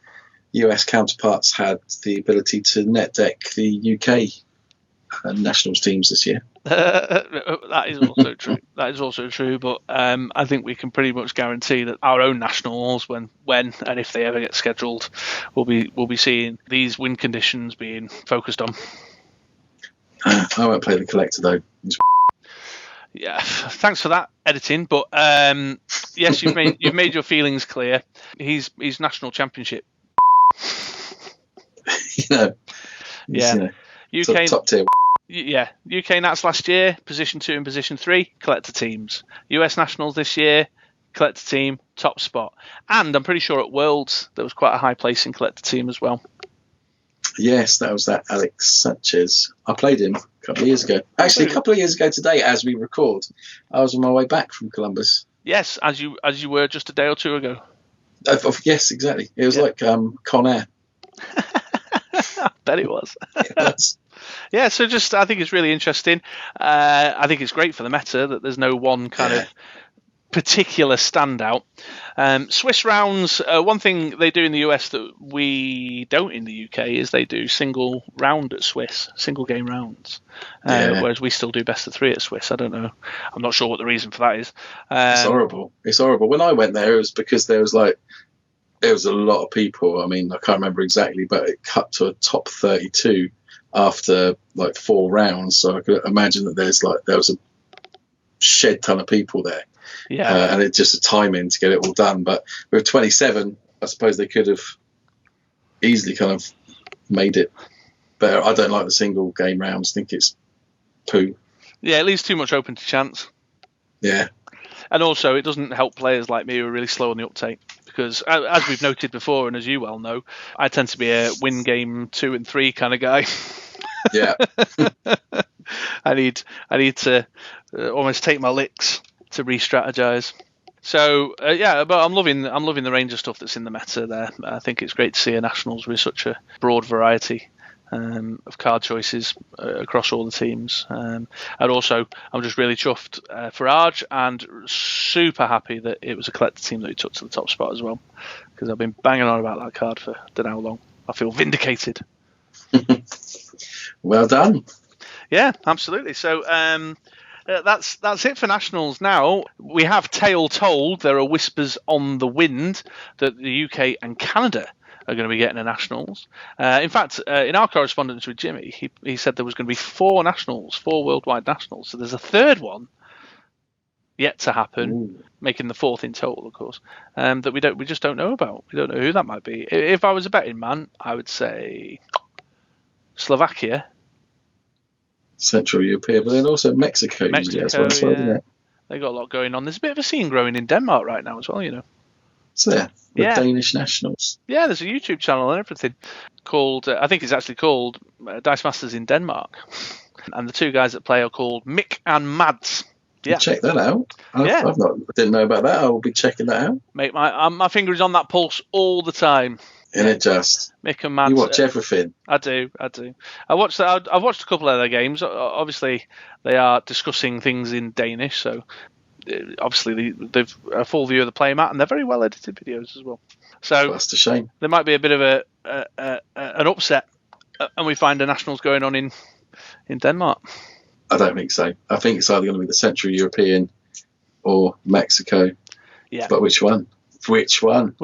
US counterparts had the ability to net deck the UK nationals teams this year. That is also true. That is also true. But I think we can pretty much guarantee that our own nationals, when and if they ever get scheduled, we'll be seeing these win conditions being focused on. I won't play the collector though. Yeah, thanks for that editing. But yes, you've made your feelings clear. He's national championship. UK top tier. Yeah, UK Nats last year, position 2 and position 3, collector teams. US Nationals this year, collector team, top spot. And I'm pretty sure at Worlds there was quite a high place in collector team as well. Yes, that was that Alex Sanchez. I played him a couple of years ago. Actually, a couple of years ago today, as we record, I was on my way back from Columbus. Yes, as you were just a day or two ago. Yes, exactly. It was like Con Air. I bet it was. It was. Yeah, so I think it's really interesting. I think it's great for the meta that there's no one kind of particular standout. Swiss rounds, one thing they do in the US that we don't in the UK is they do single round at Swiss, single game rounds, whereas we still do best of 3 at Swiss. I don't know. I'm not sure what the reason for that is. It's horrible. It's horrible. When I went there, it was because there was a lot of people. I can't remember exactly, but it cut to a top 32 after 4 rounds. So I could imagine that there was a shed ton of people there. Yeah. And it's just a timing to get it all done. But with 27, I suppose they could have easily kind of made it better. I don't like the single game rounds. I think it's poo. Yeah, it leaves too much open to chance. Yeah. And also, it doesn't help players like me who are really slow on the uptake, because, as we've noted before, and as you well know, I tend to be a win game 2 and 3 kind of guy. Yeah. I need to almost take my licks to re-strategize. So but I'm loving the range of stuff that's in the meta there. I think it's great to see a Nationals with such a broad variety of card choices across all the teams. And also, I'm just really chuffed for Arj, and super happy that it was a collector team that he took to the top spot as well, because I've been banging on about that card for don't know how long. I feel vindicated. Well done. Yeah, absolutely. So that's it for Nationals. Now we have tale told. There are whispers on the wind that the UK and Canada are going to be getting a Nationals. In fact, in our correspondence with Jimmy, he said there was going to be 4 Nationals, 4 worldwide Nationals. So there's a third one yet to happen, making the 4th in total, of course. That we just don't know about. We don't know who that might be. If I was a betting man, I would say Slovakia. Central European, but then also Mexico usually has one as well, doesn't it? They got a lot going on. There's a bit of a scene growing in Denmark right now as well, you know. Is there? The Yeah. Danish Nationals. Yeah, there's a YouTube channel and everything called, I think it's actually called Dice Masters in Denmark. And the 2 guys that play are called Mick and Mads. Yeah. Check that out. I didn't know about that. I will be checking that out. Mate, my finger is on that pulse all the time. And it just... Mick and Mads. You watch everything. I do. I've watched a couple of their games. Obviously, they are discussing things in Danish, so obviously they've a full view of the playmat, and they're very well edited videos as well. So that's a shame. There might be a bit of an upset, and we find a Nationals going on in Denmark. I don't think so. I think it's either going to be the Central European or Mexico. Yeah. But which one? Which one?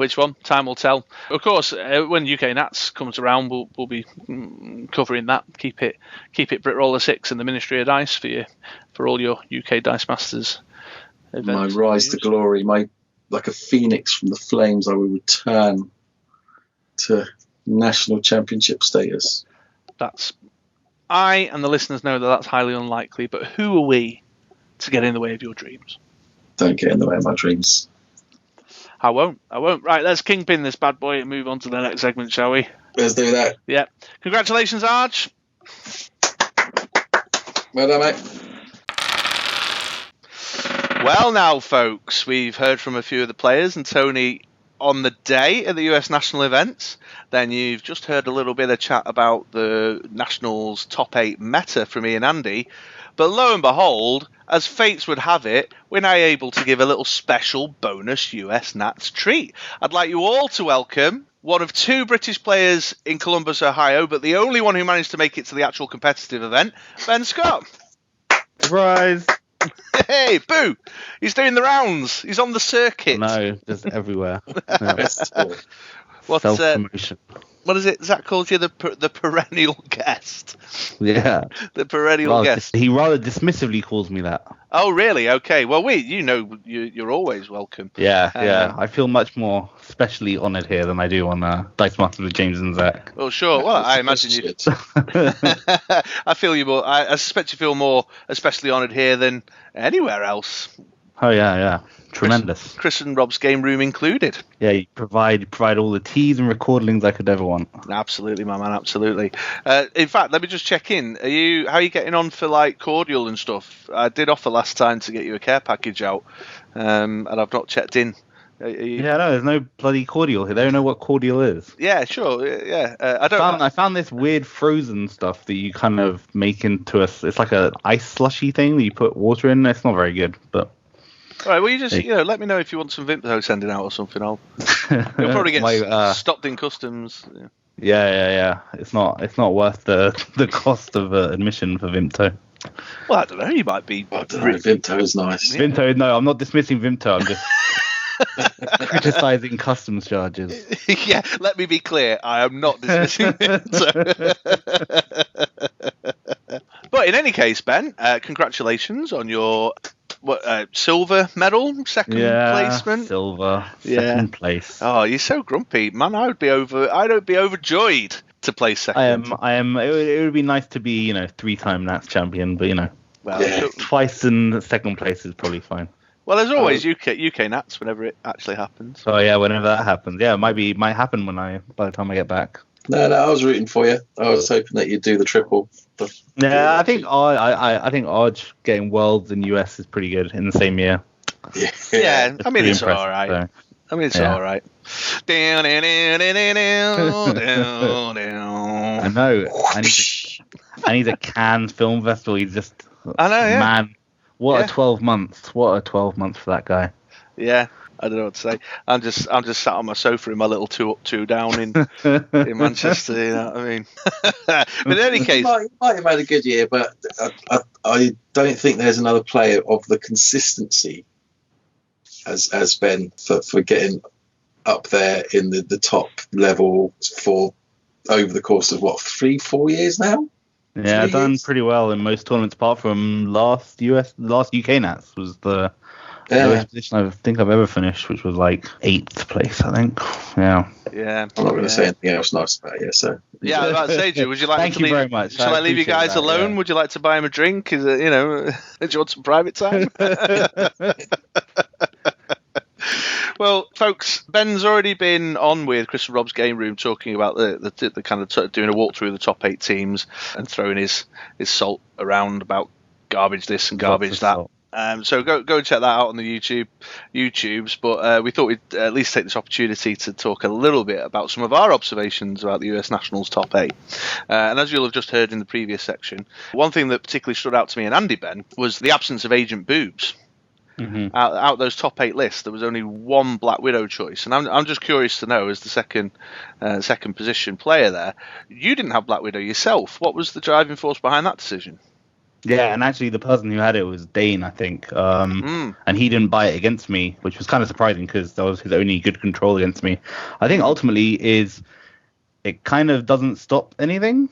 Time will tell. Of course, when UK Nats comes around, we'll be covering that. Keep it Brit Roller 6 and the Ministry of Dice for all your UK Dice Masters events. My rise to glory, like a phoenix from the flames, I will return to national championship status. I and the listeners know that's highly unlikely, but who are we to get in the way of your dreams? Don't get in the way of my dreams. I won't. Right, let's kingpin this bad boy and move on to the next segment, shall we? Let's do that. Yeah. Congratulations, Arj. Well done, mate. Well, now, folks, we've heard from a few of the players, and Tony, on the day of the US National events, then you've just heard a little bit of chat about the Nationals top 8 meta from me and Andy. But lo and behold, as fates would have it, we're now able to give a little special bonus US Nats treat. I'd like you all to welcome one of 2 British players in Columbus, Ohio, but the only one who managed to make it to the actual competitive event, Ben Scott. Surprise! Hey, boo! He's doing the rounds. He's on the circuit. No, just everywhere. Self-promotion. What is it? Zach calls you the perennial guest. Yeah. The perennial guest. He rather dismissively calls me that. Oh, really? Okay. Well, you're always welcome. Yeah, yeah. I feel much more specially honoured here than I do on Dice Masters with James and Zach. Well, sure. Well, I imagine you. I feel you more. I suspect you feel more especially honoured here than anywhere else. Oh yeah. Tremendous. Chris and Rob's game room included. Yeah, you provide all the teas and recordings I could ever want. Absolutely, my man, absolutely. In fact, let me just check in. How are you getting on for like cordial and stuff? I did offer last time to get you a care package out, and I've not checked in. Yeah, no, there's no bloody cordial here. They don't know what cordial is. Yeah, sure. Yeah, I found this weird frozen stuff that you kind of make into it's like a ice slushy thing that you put water in. It's not very good, but. All right, well, you just let me know if you want some Vimto sending out or something. You'll probably get stopped in customs. Yeah. It's not worth the cost of admission for Vimto. Well, I don't know. You might be. I don't know. Vimto is nice. Yeah. Vimto, no, I'm not dismissing Vimto. I'm just criticizing customs charges. Yeah, let me be clear. I am not dismissing Vimto. But in any case, Ben, congratulations on your silver medal, second placement. Silver, second place. Oh, you're so grumpy, man. I'd be overjoyed to place second. I am. It would be nice to be, 3-time Nats champion, but well, twice in second place is probably fine. Well, there's always UK Nats whenever it actually happens. Oh yeah, whenever that happens, yeah, it might happen by the time I get back. No, I was rooting for you. I was hoping that you'd do the triple. Yeah, I think Arj getting Worlds in US is pretty good in the same year. Yeah, I mean it's all right. So. I mean it's all right. I know. I need a Cannes Film Festival. He's just. I know. Yeah. Man, what a 12 months! What a 12 months for that guy. Yeah. I don't know what to say. I'm just sat on my sofa in my little 2 up 2 down in Manchester. You know what I mean? But in any case, he might have had a good year, but I don't think there's another player of the consistency as Ben for getting up there in the top level for over the course of 3-4 years now. Yeah, I've done pretty well in most tournaments apart from last UK Nats was the lowest position I think I've ever finished, which was like 8th place, I think. Yeah. Yeah. I'm not going to say anything else nice about you, so. Yeah, I was about to say, Drew, would you like Thank you very much. Shall I leave you guys alone? Yeah. Would you like to buy him a drink? Is it, do you want some private time? Well, folks, Ben's already been on with Chris and Rob's Game Room talking about the kind of doing a walkthrough of the top 8 teams and throwing his salt around about garbage this and garbage that. So go and check that out on the YouTubes. But we thought we'd at least take this opportunity to talk a little bit about some of our observations about the US Nationals top 8. And as you'll have just heard in the previous section, one thing that particularly stood out to me and Andy, Ben, was the absence of Agent Boobs. Mm-hmm. Out those top 8 lists, there was only one Black Widow choice, and I'm just curious to know, as the second position player there, you didn't have Black Widow yourself. What was the driving force behind that decision? Yeah, and actually the person who had it was Dane, I think, and he didn't buy it against me, which was kind of surprising because that was his only good control against me. I think ultimately it kind of doesn't stop anything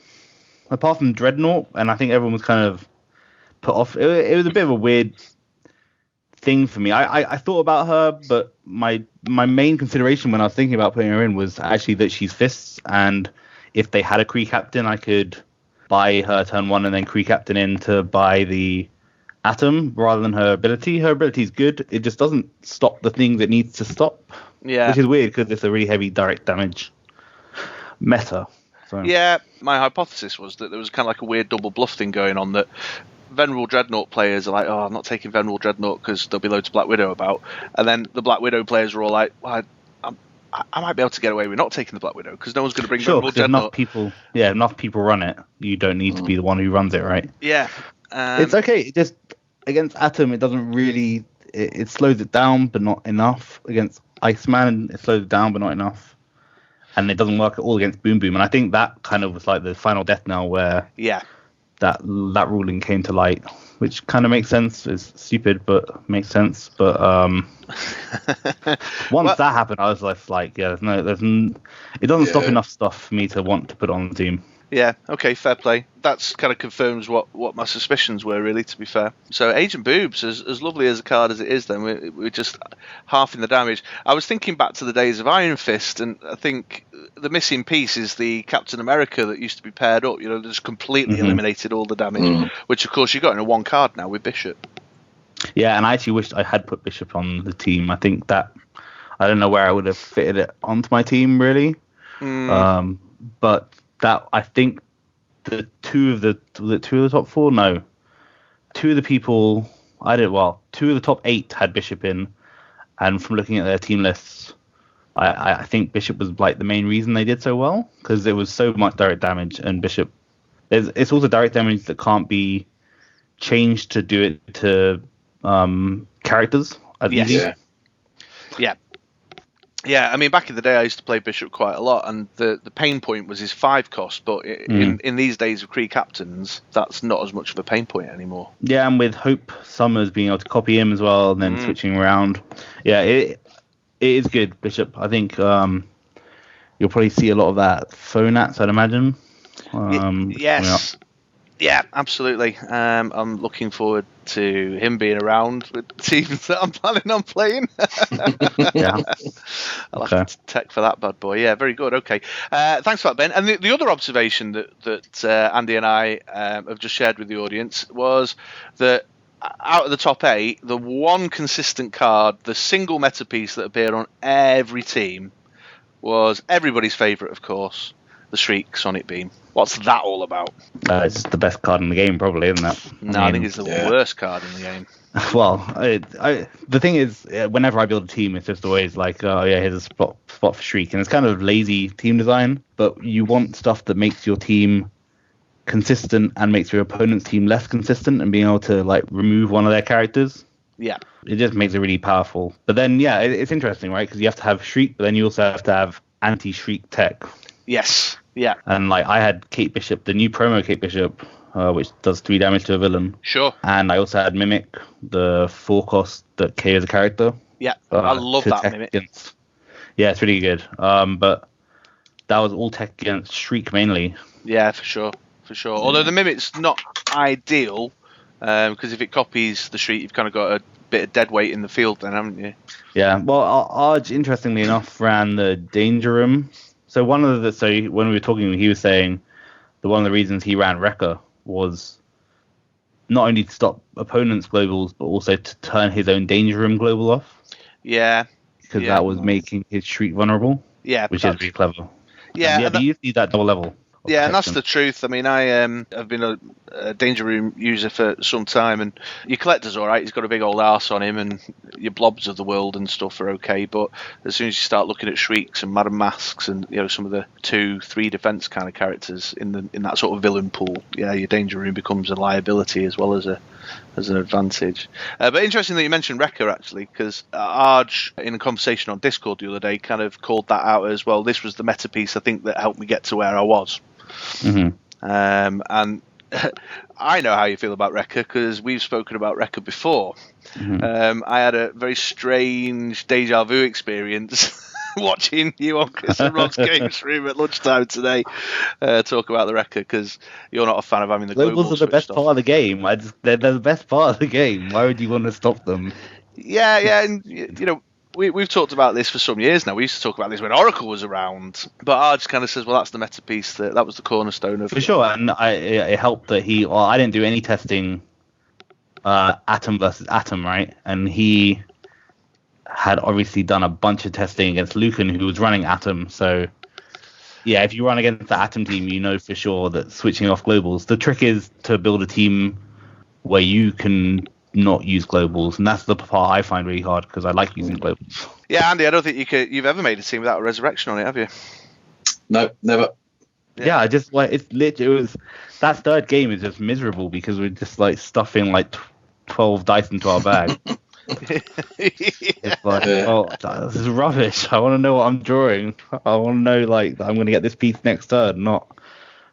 apart from Dreadnought, and I think everyone was kind of put off. It was a bit of a weird thing for me. I thought about her, but my main consideration when I was thinking about putting her in was actually that she's fists, and if they had a Kree captain, I could buy her turn 1 and then Kree captain in to buy the Atom rather than her ability. Her ability is good. It just doesn't stop the thing that needs to stop. Yeah, which is weird because it's a really heavy direct damage meta. So. Yeah, my hypothesis was that there was kind of like a weird double bluff thing going on, that Venerable Dreadnought players are like, oh, I'm not taking Venerable Dreadnought because there'll be loads of Black Widow about. And then the Black Widow players are all like, well, I might be able to get away with not taking the Black Widow because no one's going to bring Venerable Dreadnought. Enough people run it. You don't need to be the one who runs it, right? Yeah. It's okay. It just against Atom, it doesn't really... It slows it down, but not enough. Against Iceman, it slows it down, but not enough. And it doesn't work at all against Boom Boom. And I think that kind of was like the final death knell where... Yeah. That ruling came to light, which kind of makes sense. It's stupid, but makes sense. But once that happened, I was like, yeah, it doesn't stop enough stuff for me to want to put on the team. Yeah, okay, fair play. That's kind of confirms what my suspicions were, really, to be fair. So Agent Boobs, as lovely as a card as it is, then we're just halving the damage. I was thinking back to the days of Iron Fist, and I think the missing piece is the Captain America that used to be paired up. Just completely eliminated all the damage, which, of course, you got in a one card now with Bishop. Yeah, and I actually wished I had put Bishop on the team. I think that... I don't know where I would have fitted it onto my team, really. But... that I think two of the top 4, no, 2 of the people two of the top 8 had Bishop in, and from looking at their team lists, I think Bishop was like the main reason they did so well, because there was so much direct damage, and Bishop, it's also direct damage that can't be changed to do it to characters as easy. Yeah, I mean, back in the day, I used to play Bishop quite a lot, and the pain point was his 5 cost, but in these days of Kree captains, that's not as much of a pain point anymore. Yeah, and with Hope Summers being able to copy him as well, and then switching around, yeah, it is good, Bishop. I think you'll probably see a lot of that Phonats, I'd imagine. Yes. Yeah, absolutely. I'm looking forward to him being around with the teams that I'm planning on playing. Yeah. I'll have to tech for that bad boy. Yeah, very good. Okay. Thanks for that, Ben. And the other observation that Andy and I have just shared with the audience was that out of the top 8, the one consistent card, the single meta piece that appeared on every team was everybody's favourite, of course, the Shriek Sonic Beam. What's that all about? It's the best card in the game, probably, isn't it? I think it's the worst card in the game. Well, the thing is, whenever I build a team, it's just always like, oh yeah, here's a spot for Shriek, and it's kind of lazy team design. But you want stuff that makes your team consistent and makes your opponent's team less consistent, and being able to like remove one of their characters. Yeah, it just makes it really powerful. But then, yeah, it's interesting, right? Because you have to have Shriek, but then you also have to have anti-Shriek tech. Yes. Yeah. And like I had Kate Bishop, the new promo Kate Bishop, which does 3 damage to a villain. Sure. And I also had Mimic, the 4 cost that KOs a character. Yeah, I love that Mimic. Yeah, it's really good. But that was all tech against Shriek mainly. Yeah, for sure. Although the Mimic's not ideal, because if it copies the Shriek, you've kind of got a bit of dead weight in the field then, haven't you? Yeah, well, Arj, interestingly enough, ran the Danger Room. So when we were talking, he was saying that one of the reasons he ran Wrecker was not only to stop opponents' globals, but also to turn his own Danger Room global off. Yeah. Because that was making his Shriek vulnerable. Yeah. Which is really clever. Yeah. But you need that double level. Yeah, and that's the truth. I mean, I've been a Danger Room user for some time, and your collector's all right. He's got a big old arse on him, and your blobs of the world and stuff are okay. But as soon as you start looking at Shrieks and Madam Masks and some of the 2-3 defense kind of characters in that sort of villain pool, yeah, your Danger Room becomes a liability as well as an advantage. But interesting that you mentioned Wrecker, actually, because Arj, in a conversation on Discord the other day, kind of called that out as well. This was the meta piece, I think, that helped me get to where I was. Mm-hmm. And I know how you feel about Wrecker because we've spoken about Wrecker before. Mm-hmm. I had a very strange deja vu experience watching you on Chris and Rod's games room at lunchtime today talk about the Wrecker because you're not a fan of having the globals are the best part of the game. They're the best part of the game. Why would you want to stop them? Yeah, and we've talked about this for some years now. We used to talk about this when Oracle was around, but Arj kind of says, well, that's the meta piece, that was the cornerstone of... For sure, and it helped that I didn't do any testing Atom versus Atom, right? And he had obviously done a bunch of testing against Lucan, who was running Atom, so... Yeah, if you run against the Atom team, you know for sure that switching off globals. The trick is to build a team where you can not use globals, and that's the part I find really hard because I like using globals. Yeah, Andy, I don't think you've ever made a team without a resurrection on it, have you? No, never. Yeah, I just it was that third game is just miserable because we're just like stuffing like 12 dice into our bag. It's like, oh, this is rubbish. I want to know what I'm drawing. I want to know like I'm going to get this piece next turn, not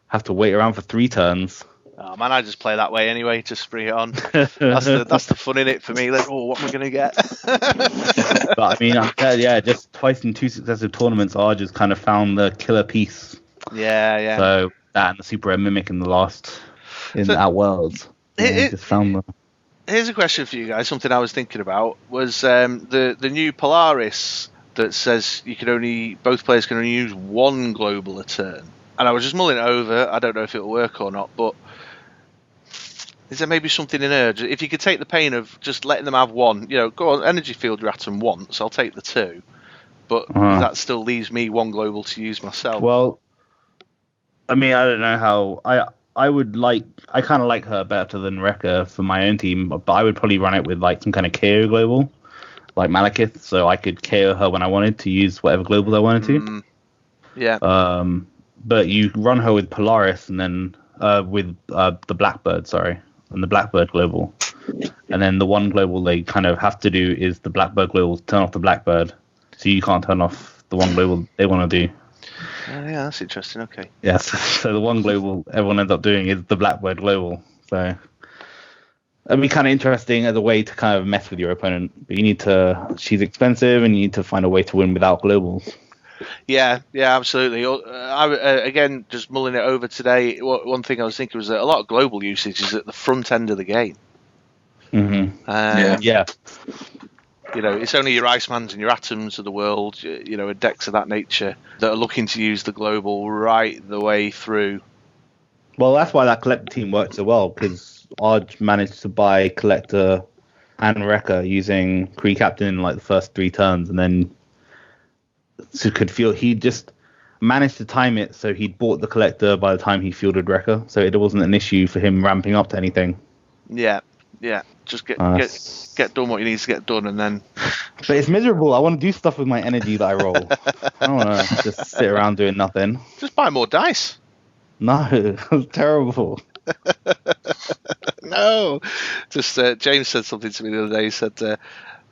have to wait around for 3 turns. Oh man, I just play that way anyway. Just bring it on. That's the fun in it for me. Like, what am I going to get? But I mean, just twice in 2 successive tournaments, I just kind of found the killer piece. Yeah. So that and the Super Red Mimic in that world. Just found them. Here's a question for you guys. Something I was thinking about was the new Polaris that says both players can only use 1 global a turn. And I was just mulling it over. I don't know if it'll work or not, but is there maybe something in Urge? If you could take the pain of just letting them have 1, go on, energy field your Atom once, I'll take the 2. But that still leaves me 1 global to use myself. Well, I mean, I don't know how... I kind of like her better than Wrecker for my own team, but I would probably run it with like some kind of KO global, like Malekith, so I could KO her when I wanted to use whatever global I wanted to. Yeah. But you run her with Polaris and then with the Blackbird, and the Blackbird global. And then the 1 global they kind of have to do is the Blackbird global, turn off the Blackbird, so you can't turn off the 1 global they want to do. Yeah, that's interesting. Okay. Yes, so the 1 global everyone ends up doing is the Blackbird global. So it'd be kind of interesting as a way to kind of mess with your opponent. But she's expensive, and you need to find a way to win without globals. Yeah, absolutely. Again, just mulling it over today, one thing I was thinking was that a lot of global usage is at the front end of the game. Mm-hmm. Yeah. It's only your Icemans and your Atoms of the world, decks of that nature that are looking to use the global right the way through Well, that's why that collector team worked so well, because Arj managed to buy collector and Wrecker using Kree Captain in like the first 3 turns, and then he just managed to time it so he'd bought the collector by the time he fielded Wrecker, so it wasn't an issue for him ramping up to anything. Yeah. Just get done what you need to get done, and then. But it's miserable. I want to do stuff with my energy that I roll. I don't want to just sit around doing nothing. Just buy more dice. No, it's terrible. No. Just James said something to me the other day. He said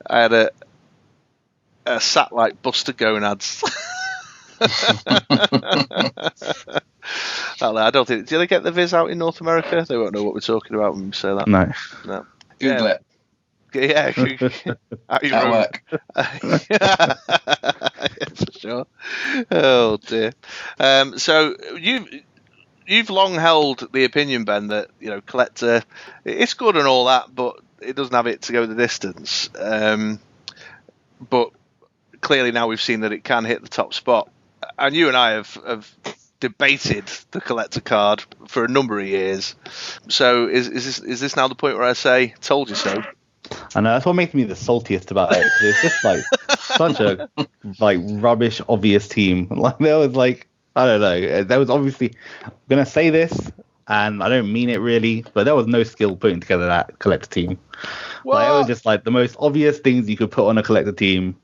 I had a satellite buster gonads. I don't think. Do they get the Viz out in North America? They won't know what we're talking about when we say that. No. Google it. Yeah. At work. Yeah, for sure. Oh dear. So you've long held the opinion, Ben, that collector, it's good and all that, but it doesn't have it to go the distance. But clearly now we've seen that it can hit the top spot, and you and I have debated the collector card for a number of years. So is this now the point where I say told you so? I know, that's what makes me the saltiest about it, 'cause it's just like such a rubbish obvious team. Like there was I don't know, there was obviously, I'm gonna say this and I don't mean it really, but there was no skill putting together that collector team. It was just the most obvious things you could put on a collector team,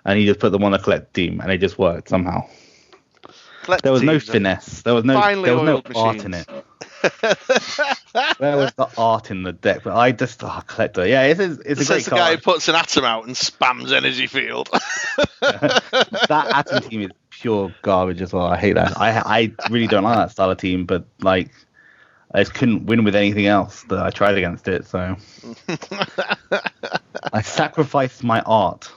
and you just put them on a collector team and it just worked somehow. There was no finesse. There was no art in it. Where was the art in the deck? But I just collector. Yeah, it's a great card. The guy who puts an atom out and spams energy field. That atom team is pure garbage as well. I hate that. I really don't like that style of team, but I just couldn't win with anything else that I tried against it. So I sacrificed my art.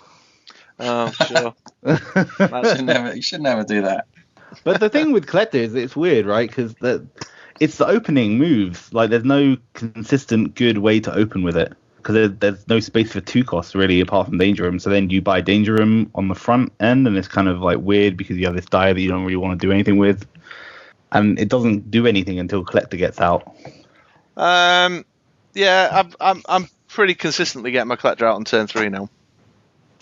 Oh, sure. You should never do that. But the thing with collector is it's weird, right? Because it's the opening moves. There's no consistent good way to open with it, because there's no space for 2 costs really apart from Danger Room. So then you buy Danger Room on the front end, and it's kind of weird because you have this die that you don't really want to do anything with, and it doesn't do anything until collector gets out. Yeah, I'm pretty consistently getting my collector out on turn 3 now.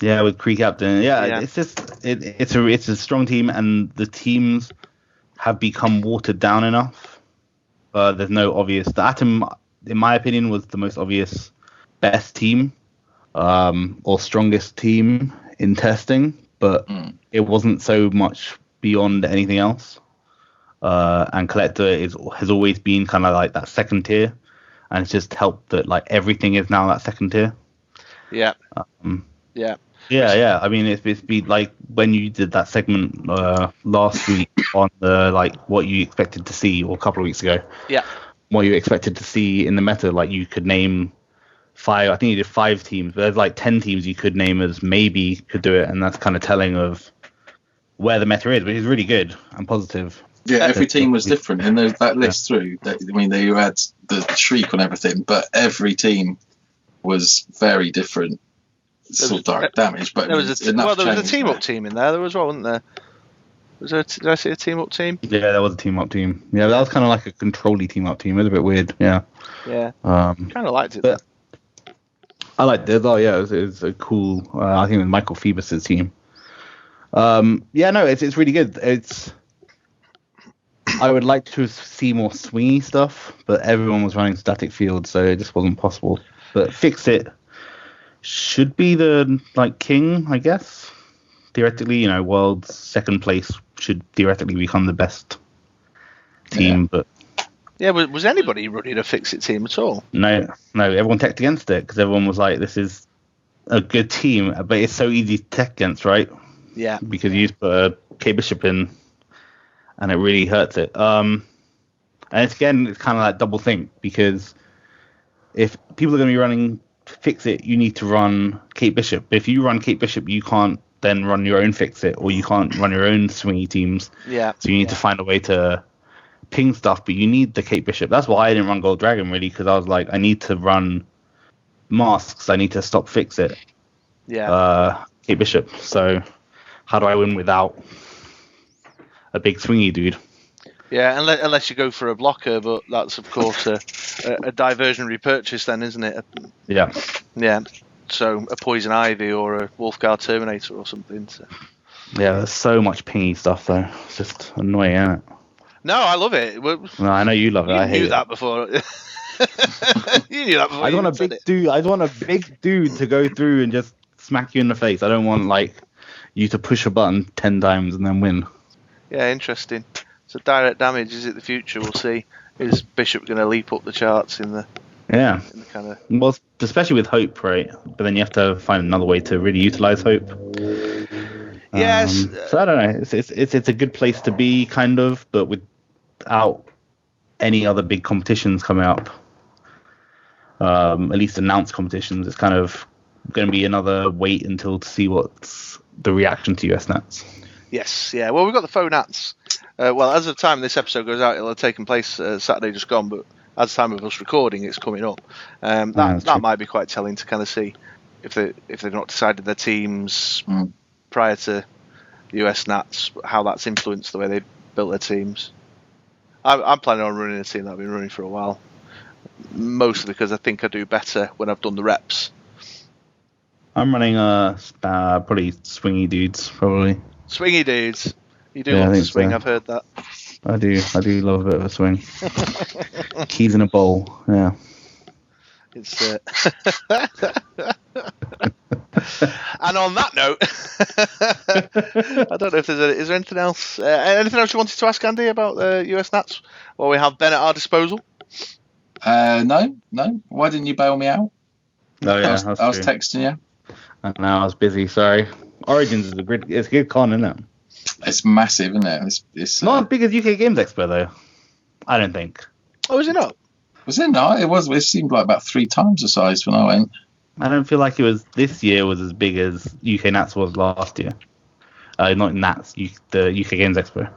Yeah, with Kree Captain. Yeah, it's just it's a strong team, and the teams have become watered down enough. There's no obvious. The Atom, in my opinion, was the most obvious best team, or strongest team in testing, but it wasn't so much beyond anything else. And Collector has always been kind of that second tier, and it's just helped that everything is now that second tier. Yeah. Yeah. I mean, it's been when you did that segment last week on the what you expected to see, or a couple of weeks ago. Yeah. What you expected to see in the meta, you could name 5. I think you did 5 teams, but there's 10 teams you could name as maybe could do it, and that's kind of telling of where the meta is, which is really good and positive. Yeah, every team was different, and that list through. You had the Shriek on everything, but every team was very different. Still direct damage, but there was a team-up team in there. There was one, wasn't there? Did I see a team-up team? Yeah, there was a team-up team. Yeah, that was kind of like a control-y team-up team. It was a bit weird. Yeah. Yeah. Kind of liked it. But I liked it. Oh, yeah, it was a cool. I think it was Michael Phoebus' team. Yeah, no, it's really good. I would like to see more swingy stuff, but everyone was running static field, so it just wasn't possible. But Fix It should be the king, I guess. Theoretically, world's second place should theoretically become the best team, but yeah, was anybody running a Fix It team at all? No, everyone teched against it because everyone was like, "This is a good team," but it's so easy to tech against, right? Yeah, because you just put a K Bishop in, and it really hurts it. And it's kind of that double think, because if people are going to be running Fix It, you need to run Kate Bishop. But if you run Kate Bishop, you can't then run your own Fix It, or you can't run your own swingy teams. Yeah. So you need to find a way to ping stuff, but you need the Kate Bishop. That's why I didn't run Gold Dragon, really, because I was like, I need to run masks. I need to stop Fix It. Yeah. Kate Bishop. So how do I win without a big swingy dude? Yeah, unless you go for a blocker, but that's of course a diversionary purchase, then, isn't it? Yeah. Yeah. So a Poison Ivy or a Wolfguard Terminator or something. So. Yeah, there's so much pingy stuff though. It's just annoying, isn't it? No, I love it. No, I know you love it. I hate knew it. that before. You knew that before. I want a big dude. I want a big dude to go through and just smack you in the face. I don't want like you to push a button 10 times and then win. Yeah, interesting. So direct damage, is it the future? We'll see. Is Bishop going to leap up the charts in the kind of... Well, especially with Hope, right? But then you have to find another way to really utilize Hope. Yes. So I don't know. It's a good place to be, kind of, but without any other big competitions coming up. At least announced competitions. It's kind of going to be another wait until to see what's the reaction to US Nats. Yes, yeah. Well, we've got the faux Nats. Well, as of the time this episode goes out, it'll have taken place Saturday just gone, but as the time of us recording, it's coming up. That might be quite telling to kind of see if they've not decided their teams prior to the US Nats, how that's influenced the way they built their teams. I'm planning on running a team that I've been running for a while, mostly because I think I do better when I've done the reps. I'm running probably swingy dudes, probably. Swingy dudes. You do love to swing, so. I've heard that. I do love a bit of a swing. Keys in a bowl, yeah. It's and on that note, I don't know if is there anything else? Anything else you wanted to ask Andy about the US Nats? Well, we have Ben at our disposal. No. Why didn't you bail me out? Oh yeah, I was texting you. No, I was busy. Sorry. Origins is a good con, isn't it? It's massive, isn't it? It's not as big as UK Games Expo though. I don't think. Oh, is it not? Was it not? It was. It seemed like about 3 times the size when I went. I don't feel like it was. This year was as big as UK Nats was last year. Not Nats, the UK Games Expo.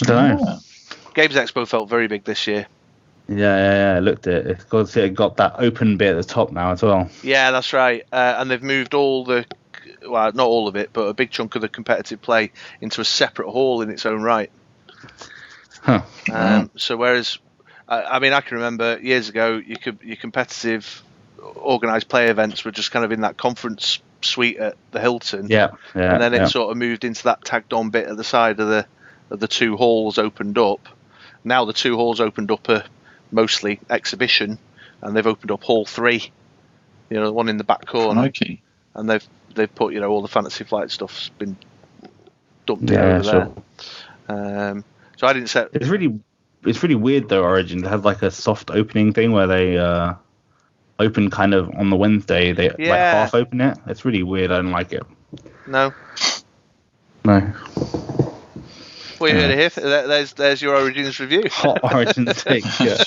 I don't know. Games Expo felt very big this year. Yeah. I looked at it. It got that open bit at the top now as well. Yeah, that's right. And they've moved not all of it, but a big chunk of the competitive play into a separate hall in its own right. Huh. So whereas, I can remember years ago, your competitive organised play events were just kind of in that conference suite at the Hilton. Yeah. And then it sort of moved into that tagged on bit at the side of the 2 halls opened up. Now the 2 halls opened up are mostly exhibition, and they've opened up hall 3. The one in the back corner. Okay. And they've put all the Fantasy Flight stuff's been dumped over there. So I didn't set. It's really weird though. Origin it has like a soft opening thing where they open kind of on the Wednesday. They like half open it. It's really weird. I don't like it. No. Well, you heard it here. There's your Origins review. Hot Origins take. Yeah.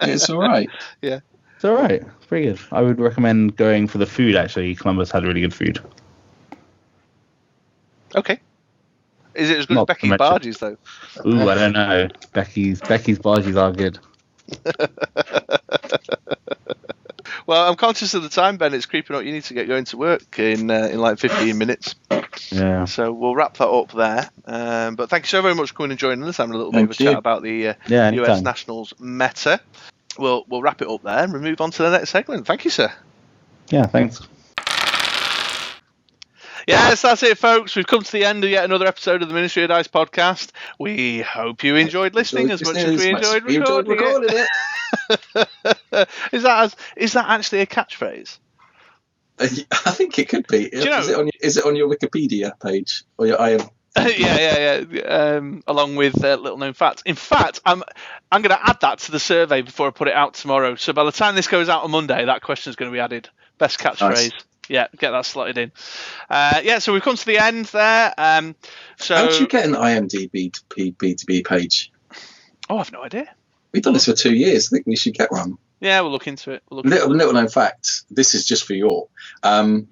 It's all right. Yeah. It's all right. Pretty good. I would recommend going for the food. Actually, Columbus had really good food. Okay. Is it as good as Becky's Barges though? Ooh, I don't know. Becky's Barges are good. Well, I'm conscious of the time, Ben. It's creeping up. You need to get going to work in like 15 minutes. Yeah. So we'll wrap that up there. But thank you so very much for coming and joining us. Having a little bit of a chat about the US Nationals meta. We'll wrap it up there and we'll move on to the next segment. Thank you, sir. Yeah, thanks. Yes, that's it, folks. We've come to the end of yet another episode of the Ministry of Dice podcast. We hope you enjoyed listening as much as we enjoyed recording it. Is that actually a catchphrase? I think it could be. Is it on your Wikipedia page or your IM? Yeah. Along with little known facts. In fact, I'm going to add that to the survey before I put it out tomorrow. So by the time this goes out on Monday, that question is going to be added. Best catchphrase. Nice. Yeah, get that slotted in. So we've come to the end there. So how did you get an IMDb B2B page? Oh, I've no idea. We've done this for 2 years. I think we should get one. Yeah, we'll look into it. Little known fact. This is just for your. My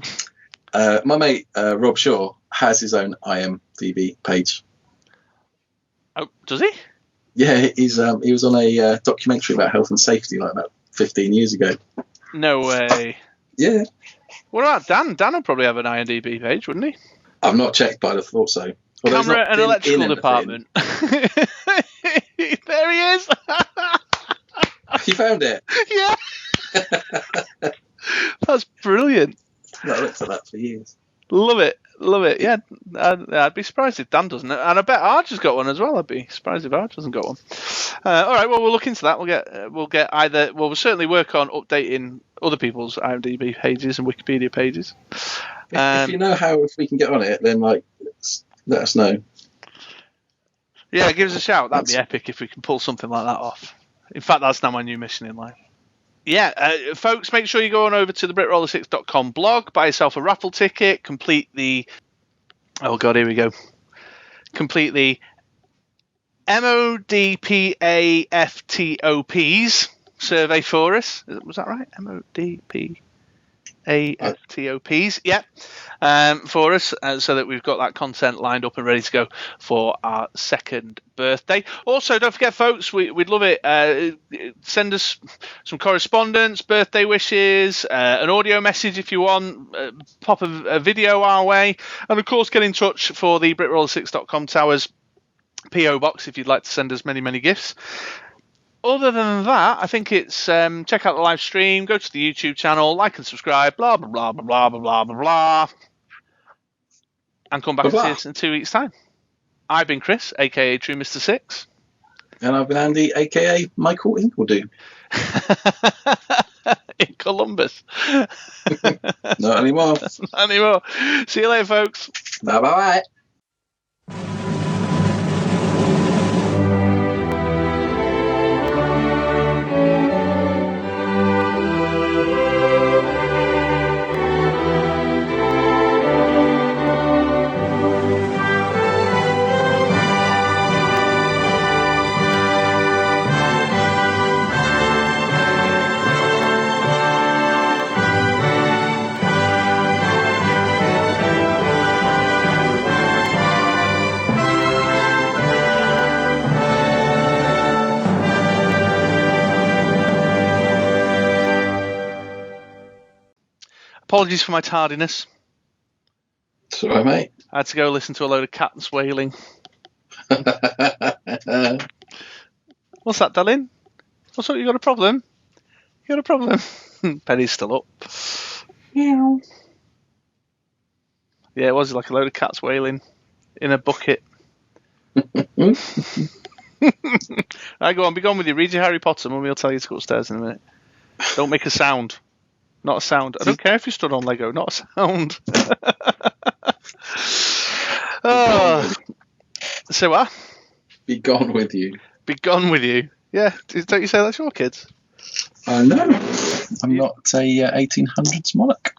mate Rob Shaw has his own IMDb page. Oh, does he? Yeah, he was on a documentary about health and safety like about 15 years ago. No way. Yeah. What about Dan? Dan will probably have an IMDb page, wouldn't he? I've not checked, but I thought so. Although he's camera not and in electrical anything. department. There he is. You found it? Yeah. That's brilliant. I looked at that for years. Love it. Yeah, I'd be surprised if Dan doesn't, and I bet Arch has got one as well. I'd be surprised if Arch hasn't got one. All right, well, we'll look into that. We'll get either. Well, we'll certainly work on updating other people's IMDb pages and Wikipedia pages. If you know how, if we can get on it, then let us know. Yeah, give us a shout. That'd be epic if we can pull something like that off. In fact, that's now my new mission in life. Yeah, folks, make sure you go on over to the BritRoller6.com blog, buy yourself a raffle ticket, complete the... Oh, God, here we go. Complete the MODPAFTOPs survey for us. Was that right? MODPAFTOPs, yeah. For us, so that we've got that content lined up and ready to go for our second birthday. Also, don't forget, folks, we'd love it. Send us some correspondence, birthday wishes, an audio message if you want, pop a video our way, and of course, get in touch for the BritRoller6.com Towers PO box if you'd like to send us many, many gifts. Other than that, I think it's check out the live stream, go to the YouTube channel, like and subscribe, blah, blah, blah, blah, blah, blah, blah, blah, and come back and see us in 2 weeks' time. I've been Chris, a.k.a. True Mr. 6. And I've been Andy, a.k.a. Michael Ingledew. In Columbus. Not anymore. Not anymore. See you later, folks. Bye-bye. Apologies for my tardiness. It's all right, mate. I had to go listen to a load of cats wailing. What's that, darling? What's up? You got a problem? You got a problem? Penny's still up. Meow. Yeah, it was like a load of cats wailing in a bucket. Right, go on, be gone with you. Read your Harry Potter. Mummy will tell you to go upstairs in a minute. Don't make a sound. Not a sound. I don't care if you stood on Lego. Not a sound. Oh. Say what? Be gone with you. Be gone with you. Yeah. Don't you say that's your kids? I know. I'm not a 1800s monarch.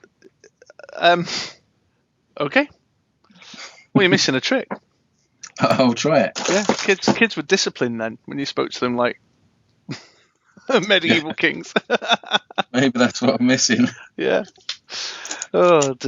Okay. Well, you're missing a trick. I'll try it. Yeah. Kids were disciplined then when you spoke to them like medieval kings. Maybe that's what I'm missing. Yeah. Oh, dear.